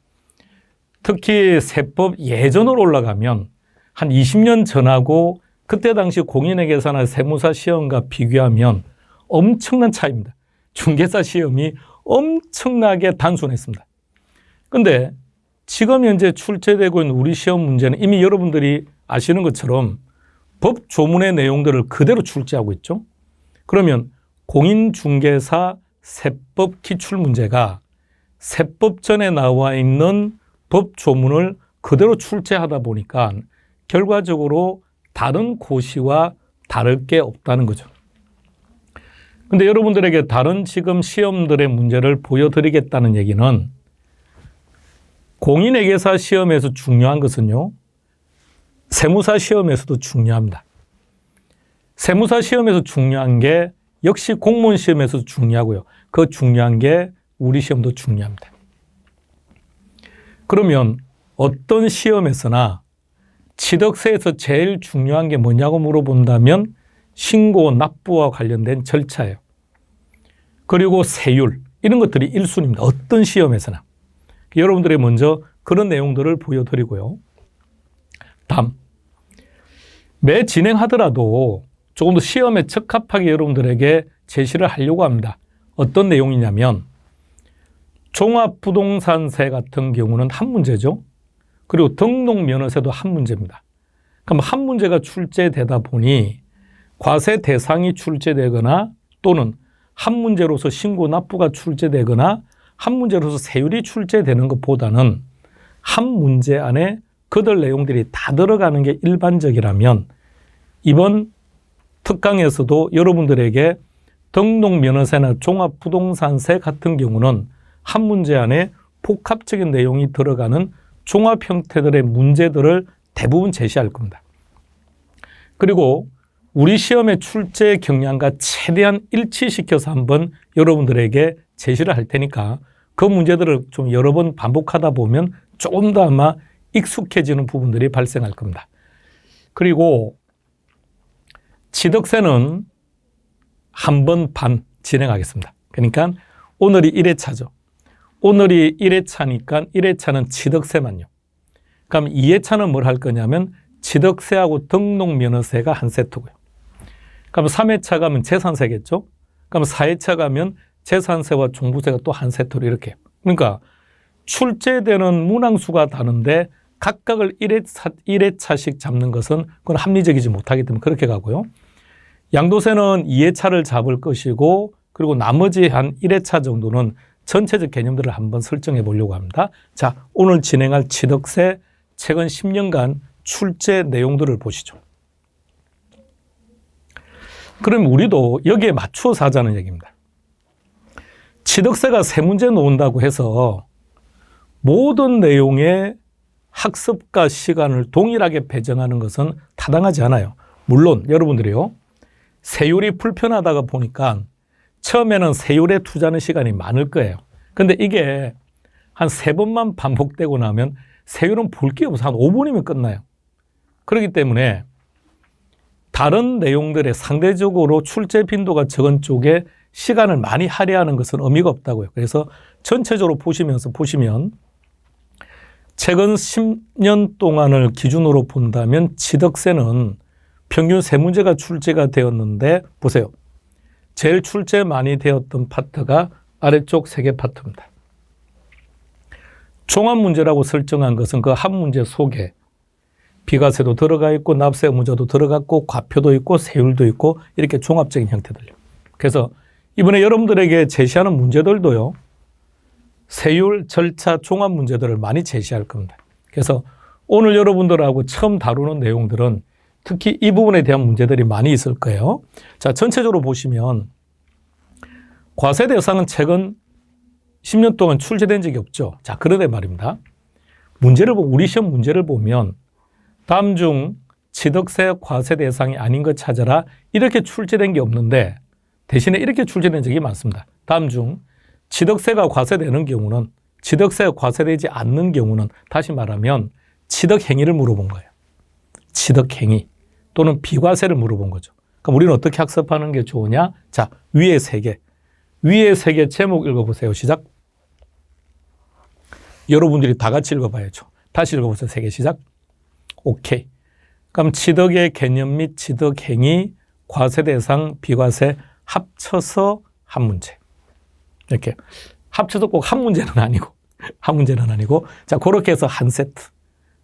특히 세법 예전으로 올라가면 한 20년 전하고 그때 당시 공인회계사나 세무사 시험과 비교하면 엄청난 차이입니다. 중개사 시험이 엄청나게 단순했습니다. 근데 지금 현재 출제되고 있는 우리 시험 문제는 이미 여러분들이 아시는 것처럼 법 조문의 내용들을 그대로 출제하고 있죠. 그러면 공인중개사 세법 기출 문제가 세법 전에 나와 있는 법 조문을 그대로 출제하다 보니까 결과적으로 다른 고시와 다를 게 없다는 거죠. 근데 여러분들에게 다른 지금 시험들의 문제를 보여드리겠다는 얘기는 공인회계사 시험에서 중요한 것은요, 세무사 시험에서도 중요합니다. 세무사 시험에서 중요한 게 역시 공무원 시험에서도 중요하고요. 그 중요한 게 우리 시험도 중요합니다. 그러면 어떤 시험에서나 취득세에서 제일 중요한 게 뭐냐고 물어본다면 신고 납부와 관련된 절차예요. 그리고 세율 이런 것들이 1순위입니다. 어떤 시험에서나. 여러분들이 먼저 그런 내용들을 보여드리고요. 다음, 매 진행하더라도 조금 더 시험에 적합하게 여러분들에게 제시를 하려고 합니다. 어떤 내용이냐면 종합부동산세 같은 경우는 한 문제죠. 그리고 등록면허세도 한 문제입니다. 그럼 한 문제가 출제되다 보니 과세 대상이 출제되거나 또는 한 문제로서 신고 납부가 출제되거나 한 문제로서 세율이 출제되는 것보다는 한 문제 안에 그들 내용들이 다 들어가는 게 일반적이라면 이번 특강에서도 여러분들에게 등록면허세나 종합부동산세 같은 경우는 한 문제 안에 복합적인 내용이 들어가는 종합 형태들의 문제들을 대부분 제시할 겁니다. 그리고 우리 시험의 출제 경향과 최대한 일치시켜서 한번 여러분들에게 제시를 할 테니까 그 문제들을 좀 여러 번 반복하다 보면 조금 더 아마 익숙해지는 부분들이 발생할 겁니다. 그리고 취득세는 한 번 반 진행하겠습니다. 그러니까 오늘이 1회차죠. 오늘이 1회차니까 1회차는 취득세만요. 그럼 2회차는 뭘 할 거냐면 취득세하고 등록면허세가 한 세트고요. 그럼 3회차 가면 재산세겠죠. 그럼 4회차 가면 재산세와 종부세가 또 한 세트로 이렇게. 그러니까 출제되는 문항수가 다른데 각각을 1회차씩 잡는 것은 그건 합리적이지 못하기 때문에 그렇게 가고요. 양도세는 2회차를 잡을 것이고 그리고 나머지 한 1회차 정도는 전체적 개념들을 한번 설정해 보려고 합니다. 자, 오늘 진행할 취득세 최근 10년간 출제 내용들을 보시죠. 그럼 우리도 여기에 맞추어서 하자는 얘기입니다. 취득세가 세 문제 놓은다고 해서 모든 내용의 학습과 시간을 동일하게 배정하는 것은 타당하지 않아요. 물론 여러분들이요, 세율이 불편하다가 보니까 처음에는 세율에 투자하는 시간이 많을 거예요. 근데 이게 한 3번만 반복되고 나면 세율은 볼 게 없어서 한 5분이면 끝나요. 그렇기 때문에 다른 내용들의 상대적으로 출제 빈도가 적은 쪽에 시간을 많이 할애하는 것은 의미가 없다고요. 그래서 전체적으로 보시면 최근 10년 동안을 기준으로 본다면 취득세는 평균 3문제가 출제가 되었는데 보세요. 제일 출제 많이 되었던 파트가 아래쪽 3개 파트입니다. 종합문제라고 설정한 것은 그 한 문제 속에 비과세도 들어가 있고 납세 문제도 들어갔고 과표도 있고 세율도 있고 이렇게 종합적인 형태들요. 그래서 이번에 여러분들에게 제시하는 문제들도요, 세율, 절차, 종합 문제들을 많이 제시할 겁니다. 그래서 오늘 여러분들하고 처음 다루는 내용들은 특히 이 부분에 대한 문제들이 많이 있을 거예요. 자, 전체적으로 보시면 과세 대상은 최근 10년 동안 출제된 적이 없죠. 자, 그러네 말입니다. 우리 시험 문제를 보면 다음 중 취득세 과세 대상이 아닌 것 찾아라 이렇게 출제된 게 없는데 대신에 이렇게 출제된 적이 많습니다. 다음 중 취득세가 과세되는 경우는 취득세가 과세되지 않는 경우는 다시 말하면 취득행위를 물어본 거예요. 취득행위 또는 비과세를 물어본 거죠. 그럼 우리는 어떻게 학습하는 게 좋으냐? 자, 위에 세 개. 위에 세 개 제목 읽어보세요. 시작. 여러분들이 다 같이 읽어봐야죠. 다시 읽어보세요. 세 개 시작. 오케이. 그럼 취득의 개념 및 취득행위, 과세 대상, 비과세 합쳐서 한 문제. 이렇게. 합쳐서 꼭 한 문제는 아니고, 한 문제는 아니고, 자, 그렇게 해서 한 세트.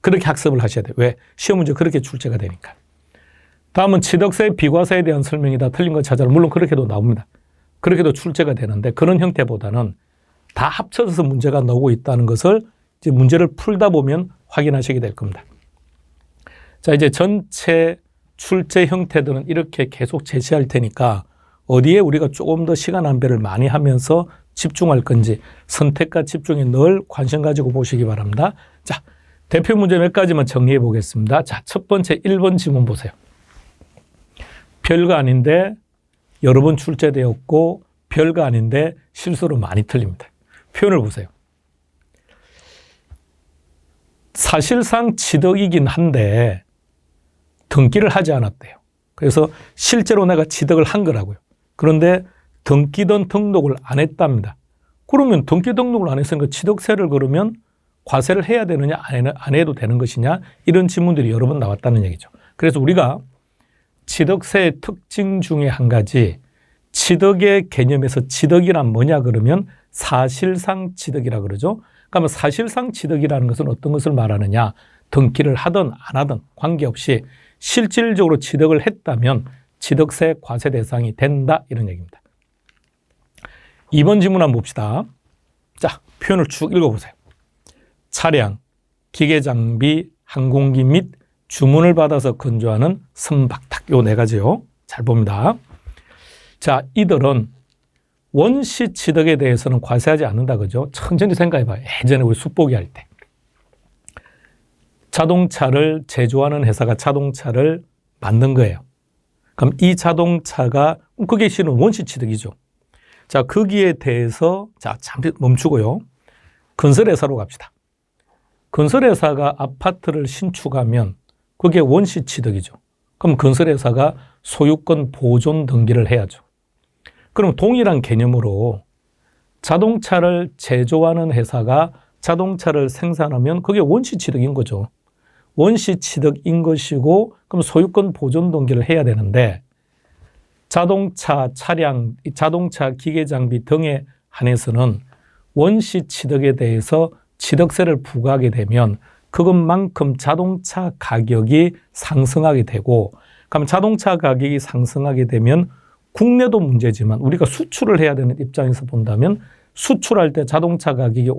그렇게 학습을 하셔야 돼요. 왜? 시험 문제 그렇게 출제가 되니까. 다음은 취득세, 비과세에 대한 설명이다. 틀린 거 찾아라. 물론 그렇게도 나옵니다. 그렇게도 출제가 되는데 그런 형태보다는 다 합쳐서 문제가 나오고 있다는 것을 이제 문제를 풀다 보면 확인하시게 될 겁니다. 자, 이제 전체 출제 형태들은 이렇게 계속 제시할 테니까 어디에 우리가 조금 더 시간 안배를 많이 하면서 집중할 건지 선택과 집중에 늘 관심 가지고 보시기 바랍니다. 자, 대표 문제 몇 가지만 정리해 보겠습니다. 자, 첫 번째 1번 지문 보세요. 별거 아닌데 여러 번 출제되었고 별거 아닌데 실수로 많이 틀립니다. 표현을 보세요. 사실상 취득이긴 한데 등기를 하지 않았대요. 그래서 실제로 내가 취득을 한 거라고요. 그런데 등기든 등록을 안 했답니다. 그러면 등기 등록을 안 했으니까 취득세를 그러면 과세를 해야 되느냐 안 해도 되는 것이냐 이런 질문들이 여러 번 나왔다는 얘기죠. 그래서 우리가 취득세의 특징 중에 한 가지 취득의 개념에서 취득이란 뭐냐 그러면 사실상 취득이라 그러죠. 그러면 사실상 취득이라는 것은 어떤 것을 말하느냐 등기를 하든 안 하든 관계없이 실질적으로 취득을 했다면 취득세 과세 대상이 된다 이런 얘기입니다. 2번 질문 한번 봅시다. 자, 표현을 쭉 읽어보세요. 차량, 기계장비, 항공기 및 주문을 받아서 건조하는 선박탁 요 네 가지요. 잘 봅니다. 자, 이들은 원시 취득에 대해서는 과세하지 않는다 그죠? 천천히 생각해봐요. 예전에 우리 숯보기 할 때. 자동차를 제조하는 회사가 자동차를 만든 거예요. 그럼 이 자동차가 그게 실은 원시 취득이죠. 자, 거기에 대해서 자, 잠시 멈추고요. 건설회사로 갑시다. 건설회사가 아파트를 신축하면 그게 원시 취득이죠. 그럼 건설회사가 소유권 보존 등기를 해야죠. 그럼 동일한 개념으로 자동차를 제조하는 회사가 자동차를 생산하면 그게 원시 취득인 거죠. 원시 취득인 것이고 그럼 소유권 보존 등기를 해야 되는데 자동차, 차량, 자동차, 기계장비 등에 한해서는 원시 취득에 대해서 취득세를 부과하게 되면 그것만큼 자동차 가격이 상승하게 되고 그럼 자동차 가격이 상승하게 되면 국내도 문제지만 우리가 수출을 해야 되는 입장에서 본다면 수출할 때 자동차 가격이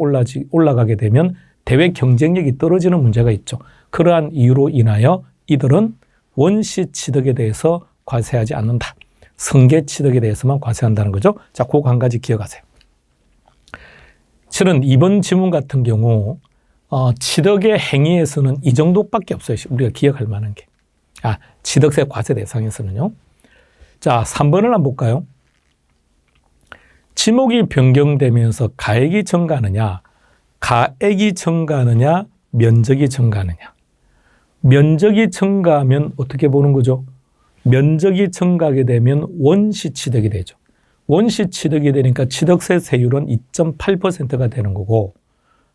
올라가게 되면 대외 경쟁력이 떨어지는 문제가 있죠. 그러한 이유로 인하여 이들은 원시 취득에 대해서 과세하지 않는다. 승계 취득에 대해서만 과세한다는 거죠. 자, 그거 한 가지 기억하세요. 실은 이번 지문 같은 경우 취득의 행위에서는 이 정도밖에 없어요. 우리가 기억할 만한 게. 취득세 과세 대상에서는요. 자, 3번을 한번 볼까요? 지목이 변경되면서 가액이 증가하느냐, 가액이 증가하느냐, 면적이 증가하느냐. 면적이 증가하면 어떻게 보는 거죠? 면적이 증가하게 되면 원시 취득이 되죠. 원시 취득이 되니까 취득세 세율은 2.8%가 되는 거고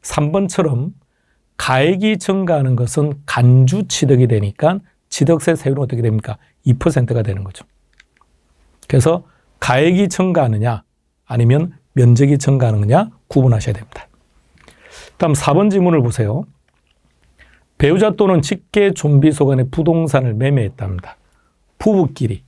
3번처럼 가액이 증가하는 것은 간주 취득이 되니까 취득세 세율은 어떻게 됩니까? 2%가 되는 거죠. 그래서 가액이 증가하느냐 아니면 면적이 증가하느냐 구분하셔야 됩니다. 다음 4번 질문을 보세요. 배우자 또는 직계 좀비소 간의 부동산을 매매했답니다. 부부끼리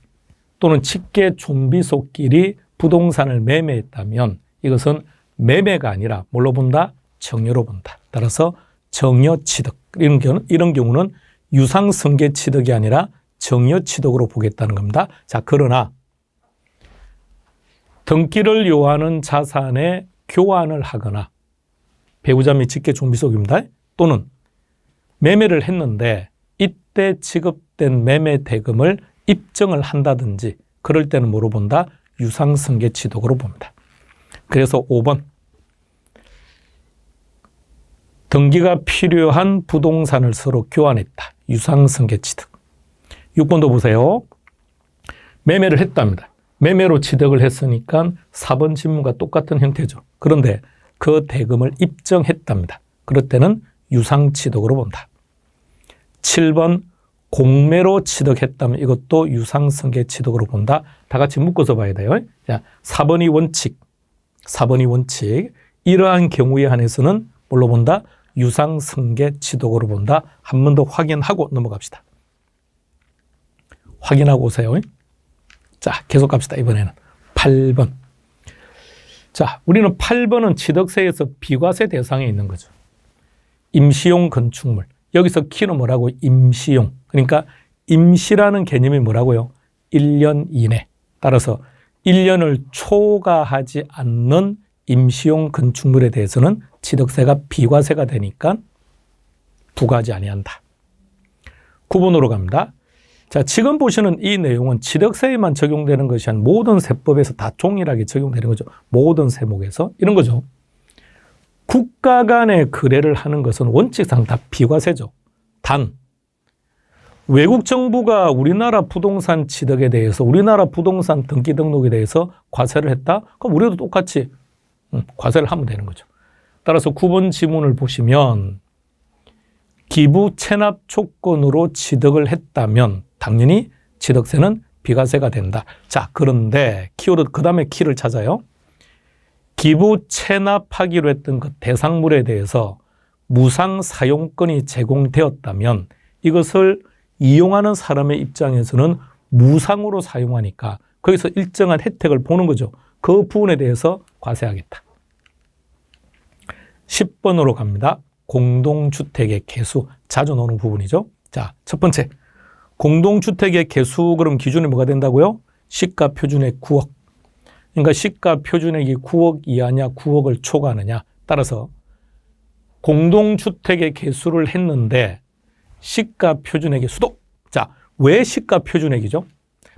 또는 직계 좀비소끼리 부동산을 매매했다면 이것은 매매가 아니라 뭘로 본다? 정여로 본다. 따라서 정여취득. 이런 경우는 유상승계취득이 아니라 정여취득으로 보겠다는 겁니다. 자, 그러나 등기를 요하는 자산의 교환을 하거나 배우자 및 직계 좀비소입니다. 또는 매매를 했는데 이때 지급된 매매 대금을 입증을 한다든지 그럴 때는 뭐로 본다? 유상승계취득으로 봅니다. 그래서 5번 등기가 필요한 부동산을 서로 교환했다. 유상승계 취득. 6번도 보세요. 매매를 했답니다. 매매로 취득을 했으니까 4번 지문과 똑같은 형태죠. 그런데 그 대금을 입증했답니다. 그럴 때는 유상취득으로 본다. 7번 공매로 취득했다면 이것도 유상승계 취득으로 본다. 다 같이 묶어서 봐야 돼요. 자, 4번이 원칙. 4번이 원칙. 이러한 경우에 한해서는 뭘로 본다? 유상승계 취득으로 본다. 한 번 더 확인하고 넘어갑시다. 확인하고 오세요. 자, 계속 갑시다. 이번에는 8번. 자, 우리는 8번은 취득세에서 비과세 대상에 있는 거죠. 임시용 건축물. 여기서 키는 뭐라고? 임시용. 그러니까 임시라는 개념이 뭐라고요? 1년 이내. 따라서 1년을 초과하지 않는 임시용 건축물에 대해서는 취득세가 비과세가 되니까 부과하지 아니한다. 9번으로 갑니다. 자, 지금 보시는 이 내용은 취득세에만 적용되는 것이 아니라 모든 세법에서 다 동일하게 적용되는 거죠. 모든 세목에서. 이런 거죠. 국가 간의 거래를 하는 것은 원칙상 다 비과세죠. 단, 외국 정부가 우리나라 부동산 취득에 대해서, 우리나라 부동산 등기 등록에 대해서 과세를 했다? 그럼 우리도 똑같이 과세를 하면 되는 거죠. 따라서 9번 지문을 보시면 기부 체납 조건으로 취득을 했다면 당연히 취득세는 비과세가 된다. 자, 그런데 키워드 그 다음에 키를 찾아요. 기부 체납하기로 했던 그 대상물에 대해서 무상 사용권이 제공되었다면 이것을 이용하는 사람의 입장에서는 무상으로 사용하니까 거기서 일정한 혜택을 보는 거죠. 그 부분에 대해서 과세하겠다. 10번으로 갑니다. 공동주택의 개수. 자주 나오는 부분이죠. 자, 첫 번째. 공동주택의 개수 그럼 기준이 뭐가 된다고요? 시가 표준액 9억. 그러니까 시가 표준액이 9억 이하냐 9억을 초과하느냐. 따라서 공동주택의 개수를 했는데 시가 표준액의 수도. 자, 왜 시가 표준액이죠?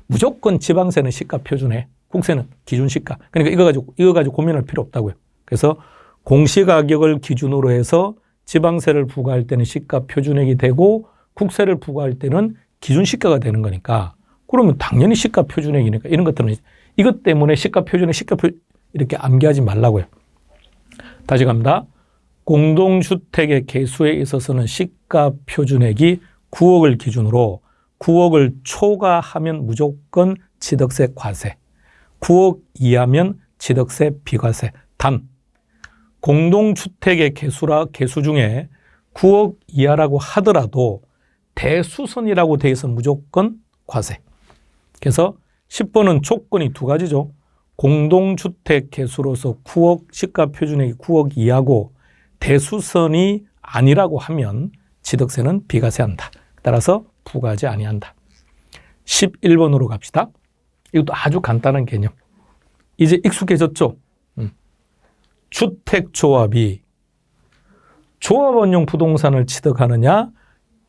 무조건 지방세는 시가 표준액, 국세는 기준시가. 그러니까 이거 가지고 고민할 필요 없다고요. 그래서 공시가격을 기준으로 해서 지방세를 부과할 때는 시가 표준액이 되고 국세를 부과할 때는 기준시가가 되는 거니까 그러면 당연히 시가 표준액이니까 이런 것들은 이것 때문에 시가 표준액, 이렇게 암기하지 말라고요. 다시 갑니다. 공동주택의 개수에 있어서는 시가 표준액이 9억을 기준으로 9억을 초과하면 무조건 취득세 과세, 9억 이하면 취득세 비과세. 단 공동주택의 개수 중에 9억 이하라고 하더라도 대수선이라고 돼 있어 무조건 과세. 그래서 10번은 조건이 두 가지죠. 공동주택 개수로서 9억, 시가 표준액이 9억 이하고 대수선이 아니라고 하면 취득세는 비과세한다. 따라서 부과하지 아니한다. 11번으로 갑시다. 이것도 아주 간단한 개념. 이제 익숙해졌죠? 주택조합이 조합원용 부동산을 취득하느냐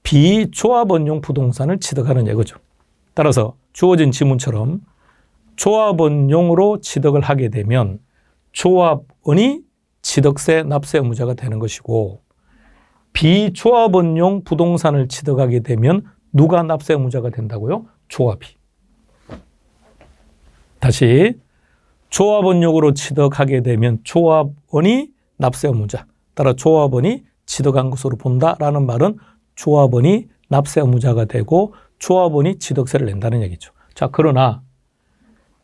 비조합원용 부동산을 취득하느냐 이거죠. 따라서 주어진 지문처럼 조합원용으로 취득을 하게 되면 조합원이 취득세 납세 의무자가 되는 것이고 비조합원용 부동산을 취득하게 되면 누가 납세 의무자가 된다고요? 조합이. 다시 조합원용으로 취득하게 되면 조합원이 납세 의무자. 따라 조합원이 취득한 것으로 본다라는 말은 조합원이 납세 의무자가 되고 조합원이 취득세를 낸다는 얘기죠. 자, 그러나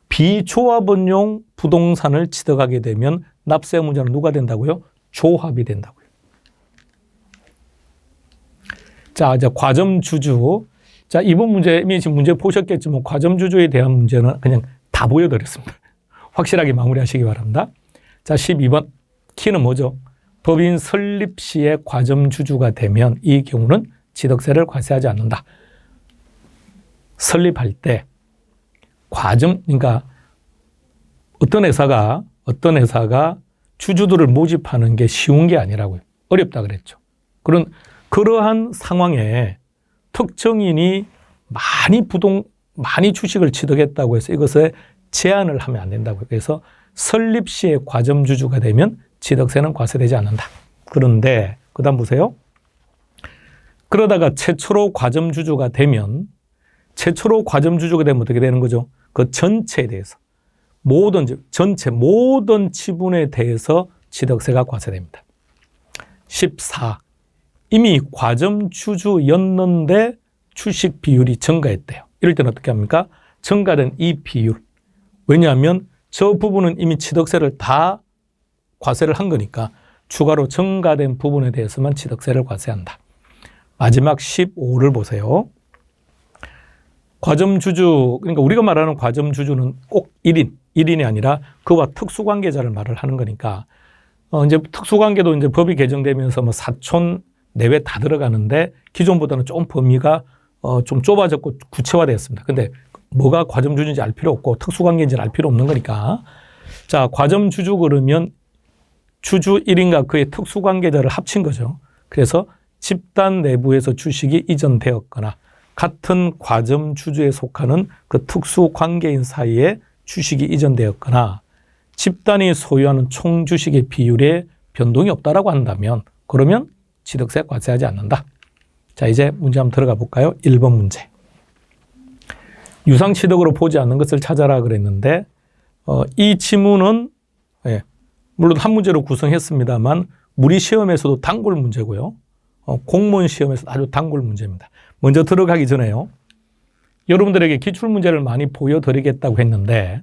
비조합원용 부동산을 취득하게 되면 납세 의무자는 누가 된다고요? 조합이 된다고요. 자, 이제 과점주주. 자, 이번 문제, 이미 지금 문제 보셨겠지만 과점주주에 대한 문제는 그냥 다 보여드렸습니다. 확실하게 마무리하시기 바랍니다. 자, 12번. 키는 뭐죠? 법인 설립 시에 과점주주가 되면 이 경우는 취득세를 과세하지 않는다. 설립할 때 과점, 그러니까 어떤 회사가 주주들을 모집하는 게 쉬운 게 아니라고요. 어렵다 그랬죠. 그러한 상황에 특정인이 많이 주식을 취득했다고 해서 이것에 제한을 하면 안 된다고요. 그래서 설립 시에 과점주주가 되면 취득세는 과세되지 않는다. 그런데 그 다음 보세요. 그러다가 최초로 과점주주가 되면 어떻게 되는 거죠? 그 전체에 대해서 전체 모든 지분에 대해서 취득세가 과세됩니다. 14. 이미 과점주주였는데 주식 비율이 증가했대요. 이럴 때는 어떻게 합니까? 증가된 이 비율. 왜냐하면 저 부분은 이미 취득세를 다 과세를 한 거니까 추가로 증가된 부분에 대해서만 취득세를 과세한다. 마지막 15를 보세요. 과점주주, 그러니까 우리가 말하는 과점주주는 꼭 1인이 아니라 그와 특수관계자를 말을 하는 거니까 이제 특수관계도 이제 법이 개정되면서 뭐 사촌 내외 다 들어가는데 기존보다는 좀 범위가 좀 좁아졌고 구체화되었습니다. 근데 뭐가 과점주주인지 알 필요 없고 특수관계인지 알 필요 없는 거니까. 자, 과점주주 그러면 주주 1인과 그의 특수관계자를 합친 거죠. 그래서 집단 내부에서 주식이 이전되었거나 같은 과점주주에 속하는 그 특수관계인 사이에 주식이 이전되었거나 집단이 소유하는 총주식의 비율에 변동이 없다라고 한다면 그러면 취득세 과세하지 않는다. 자, 이제 문제 한번 들어가 볼까요? 1번 문제. 유상취득으로 보지 않는 것을 찾아라 그랬는데 이 지문은 물론 한 문제로 구성했습니다만 무리시험에서도 단골 문제고요. 공무원 시험에서도 아주 단골 문제입니다. 먼저 들어가기 전에요. 여러분들에게 기출문제를 많이 보여드리겠다고 했는데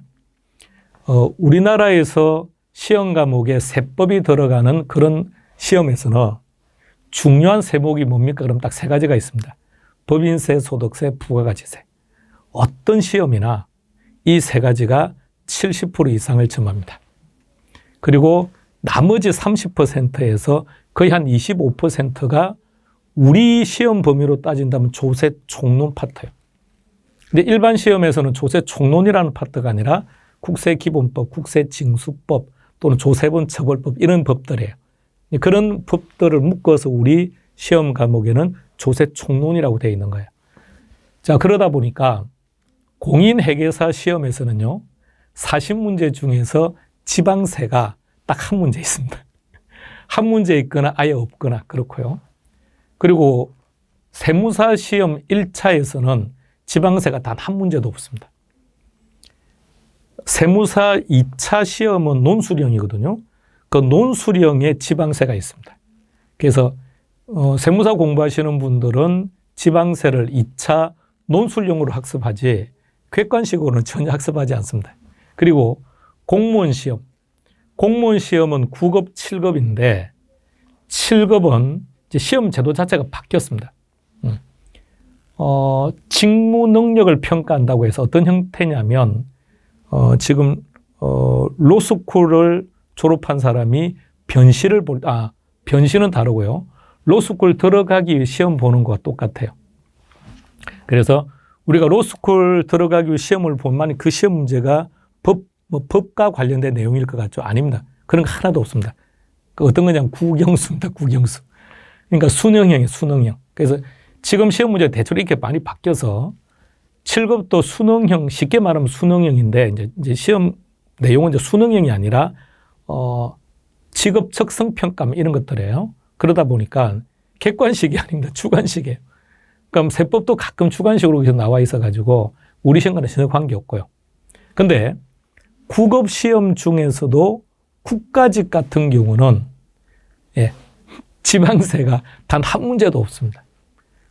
우리나라에서 시험 과목에 세법이 들어가는 그런 시험에서는 중요한 세목이 뭡니까? 그럼 딱 세 가지가 있습니다. 법인세, 소득세, 부가가치세. 어떤 시험이나 이 세 가지가 70% 이상을 점합니다. 그리고 나머지 30%에서 거의 한 25%가 우리 시험 범위로 따진다면 조세 총론 파트예요. 근데 일반 시험에서는 조세 총론이라는 파트가 아니라 국세기본법, 국세징수법 또는 조세본 처벌법 이런 법들이에요. 그런 법들을 묶어서 우리 시험 과목에는 조세 총론이라고 되어 있는 거예요. 자, 그러다 보니까 공인회계사 시험에서는요, 40문제 중에서 지방세가 딱 한 문제 있습니다. 한 문제 있거나 아예 없거나 그렇고요. 그리고 세무사 시험 1차에서는 지방세가 단 한 문제도 없습니다. 세무사 2차 시험은 논술형이거든요. 그 논술형에 지방세가 있습니다. 그래서 세무사 공부하시는 분들은 지방세를 2차 논술형으로 학습하지 객관식으로는 전혀 학습하지 않습니다. 그리고 공무원 시험은 9급, 7급인데 7급은 이제 시험 제도 자체가 바뀌었습니다. 직무 능력을 평가한다고 해서 어떤 형태냐면 지금 로스쿨을 졸업한 사람이 변시는 다르고요. 로스쿨 들어가기 위해 시험 보는 것과 똑같아요. 그래서 우리가 로스쿨 들어가기 위해 시험을 보면 그 시험 문제가 법과 관련된 내용일 것 같죠? 아닙니다. 그런 거 하나도 없습니다. 어떤 거냐면 국영수입니다. 국영수. 그러니까 수능형이에요. 수능형. 그래서 지금 시험 문제가 대체로 이렇게 많이 바뀌어서 7급도 수능형, 쉽게 말하면 수능형인데 이제 시험 내용은 이제 수능형이 아니라 직업적 성평가 이런 것들이에요. 그러다 보니까 객관식이 아닙니다. 주관식이에요. 그럼 세법도 가끔 주관식으로 나와 있어가지고 우리 시험과는 전혀 관계없고요. 근데 9급 시험 중에서도 국가직 같은 경우는 지방세가 단 한 문제도 없습니다.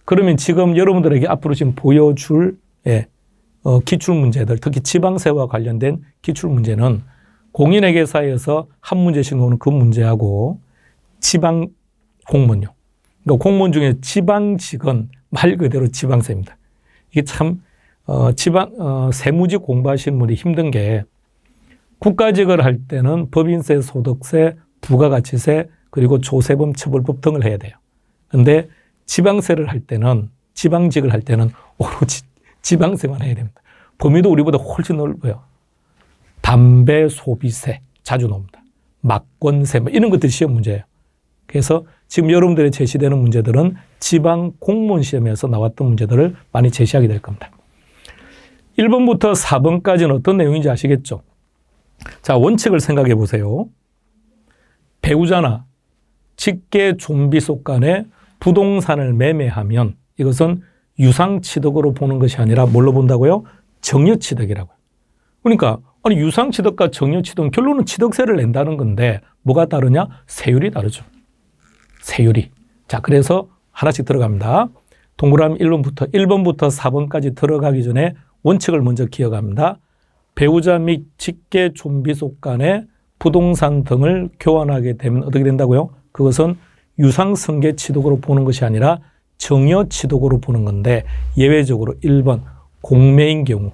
그러면 지금 여러분들에게 앞으로 지금 보여줄 기출문제들, 특히 지방세와 관련된 기출문제는 공인회계사에서 한 문제씩 나오는 그 문제하고 지방 공무원요. 그러니까 공무원 중에 지방직은 말 그대로 지방세입니다. 이게 참 세무직 공부하시는 분이 힘든 게 국가직을 할 때는 법인세, 소득세, 부가가치세 그리고 조세범 처벌법 등을 해야 돼요. 그런데 지방세를 할 때는 지방직을 할 때는 오로지 지방세만 해야 됩니다. 범위도 우리보다 훨씬 넓어요. 담배 소비세 자주 나옵니다. 막권세 이런 것들이 시험 문제예요. 그래서 지금 여러분들이 제시되는 문제들은 지방 공무원 시험에서 나왔던 문제들을 많이 제시하게 될 겁니다. 1번부터 4번까지는 어떤 내용인지 아시겠죠? 자, 원칙을 생각해 보세요. 배우자나 직계 좀비 속 간에 부동산을 매매하면 이것은 유상취득으로 보는 것이 아니라 뭘로 본다고요? 정려취득이라고요. 그러니까 아니 유상취득과 정려취득은 결론은 취득세를 낸다는 건데 뭐가 다르냐? 세율이 다르죠. 세율이. 자, 그래서 하나씩 들어갑니다. 동그라미 1번부터 4번까지 들어가기 전에 원칙을 먼저 기억합니다. 배우자 및 직계 좀비 속 간에 부동산 등을 교환하게 되면 어떻게 된다고요? 그것은 유상승계 취득으로 보는 것이 아니라 정여 취득으로 보는 건데 예외적으로 1번 공매인 경우,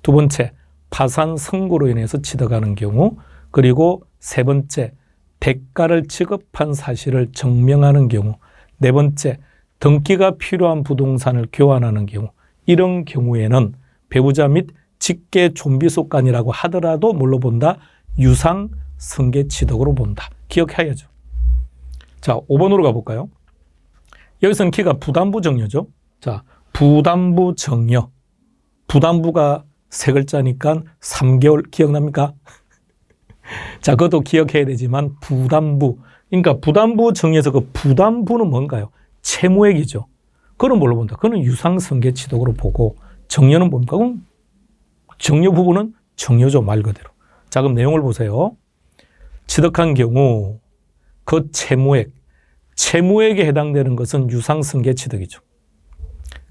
두 번째 파산 선고로 인해서 취득하는 경우, 그리고 세 번째 대가를 지급한 사실을 증명하는 경우, 네 번째 등기가 필요한 부동산을 교환하는 경우, 이런 경우에는 배우자 및 직계 좀비 속 간이라고 하더라도 뭘로 본다? 유상승계 취득으로 본다. 기억해야죠. 자, 5번으로 가볼까요? 여기서는 키가 부담부 정여죠. 자, 부담부 정여. 부담부가 세 글자니까 3개월 기억납니까? 자, 그것도 기억해야 되지만 부담부. 그러니까 부담부 정여에서 그 부담부는 뭔가요? 채무액이죠. 그건 뭘로 본다? 그거는 유상승계 취득으로 보고 정여는 뭡니까? 그럼 정여 부분은 정여죠, 말 그대로. 자, 그럼 내용을 보세요. 취득한 경우 그 채무액에 해당되는 것은 유상승계 취득이죠.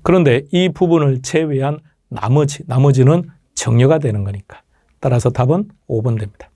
그런데 이 부분을 제외한 나머지는 정여가 되는 거니까. 따라서 답은 5번 됩니다.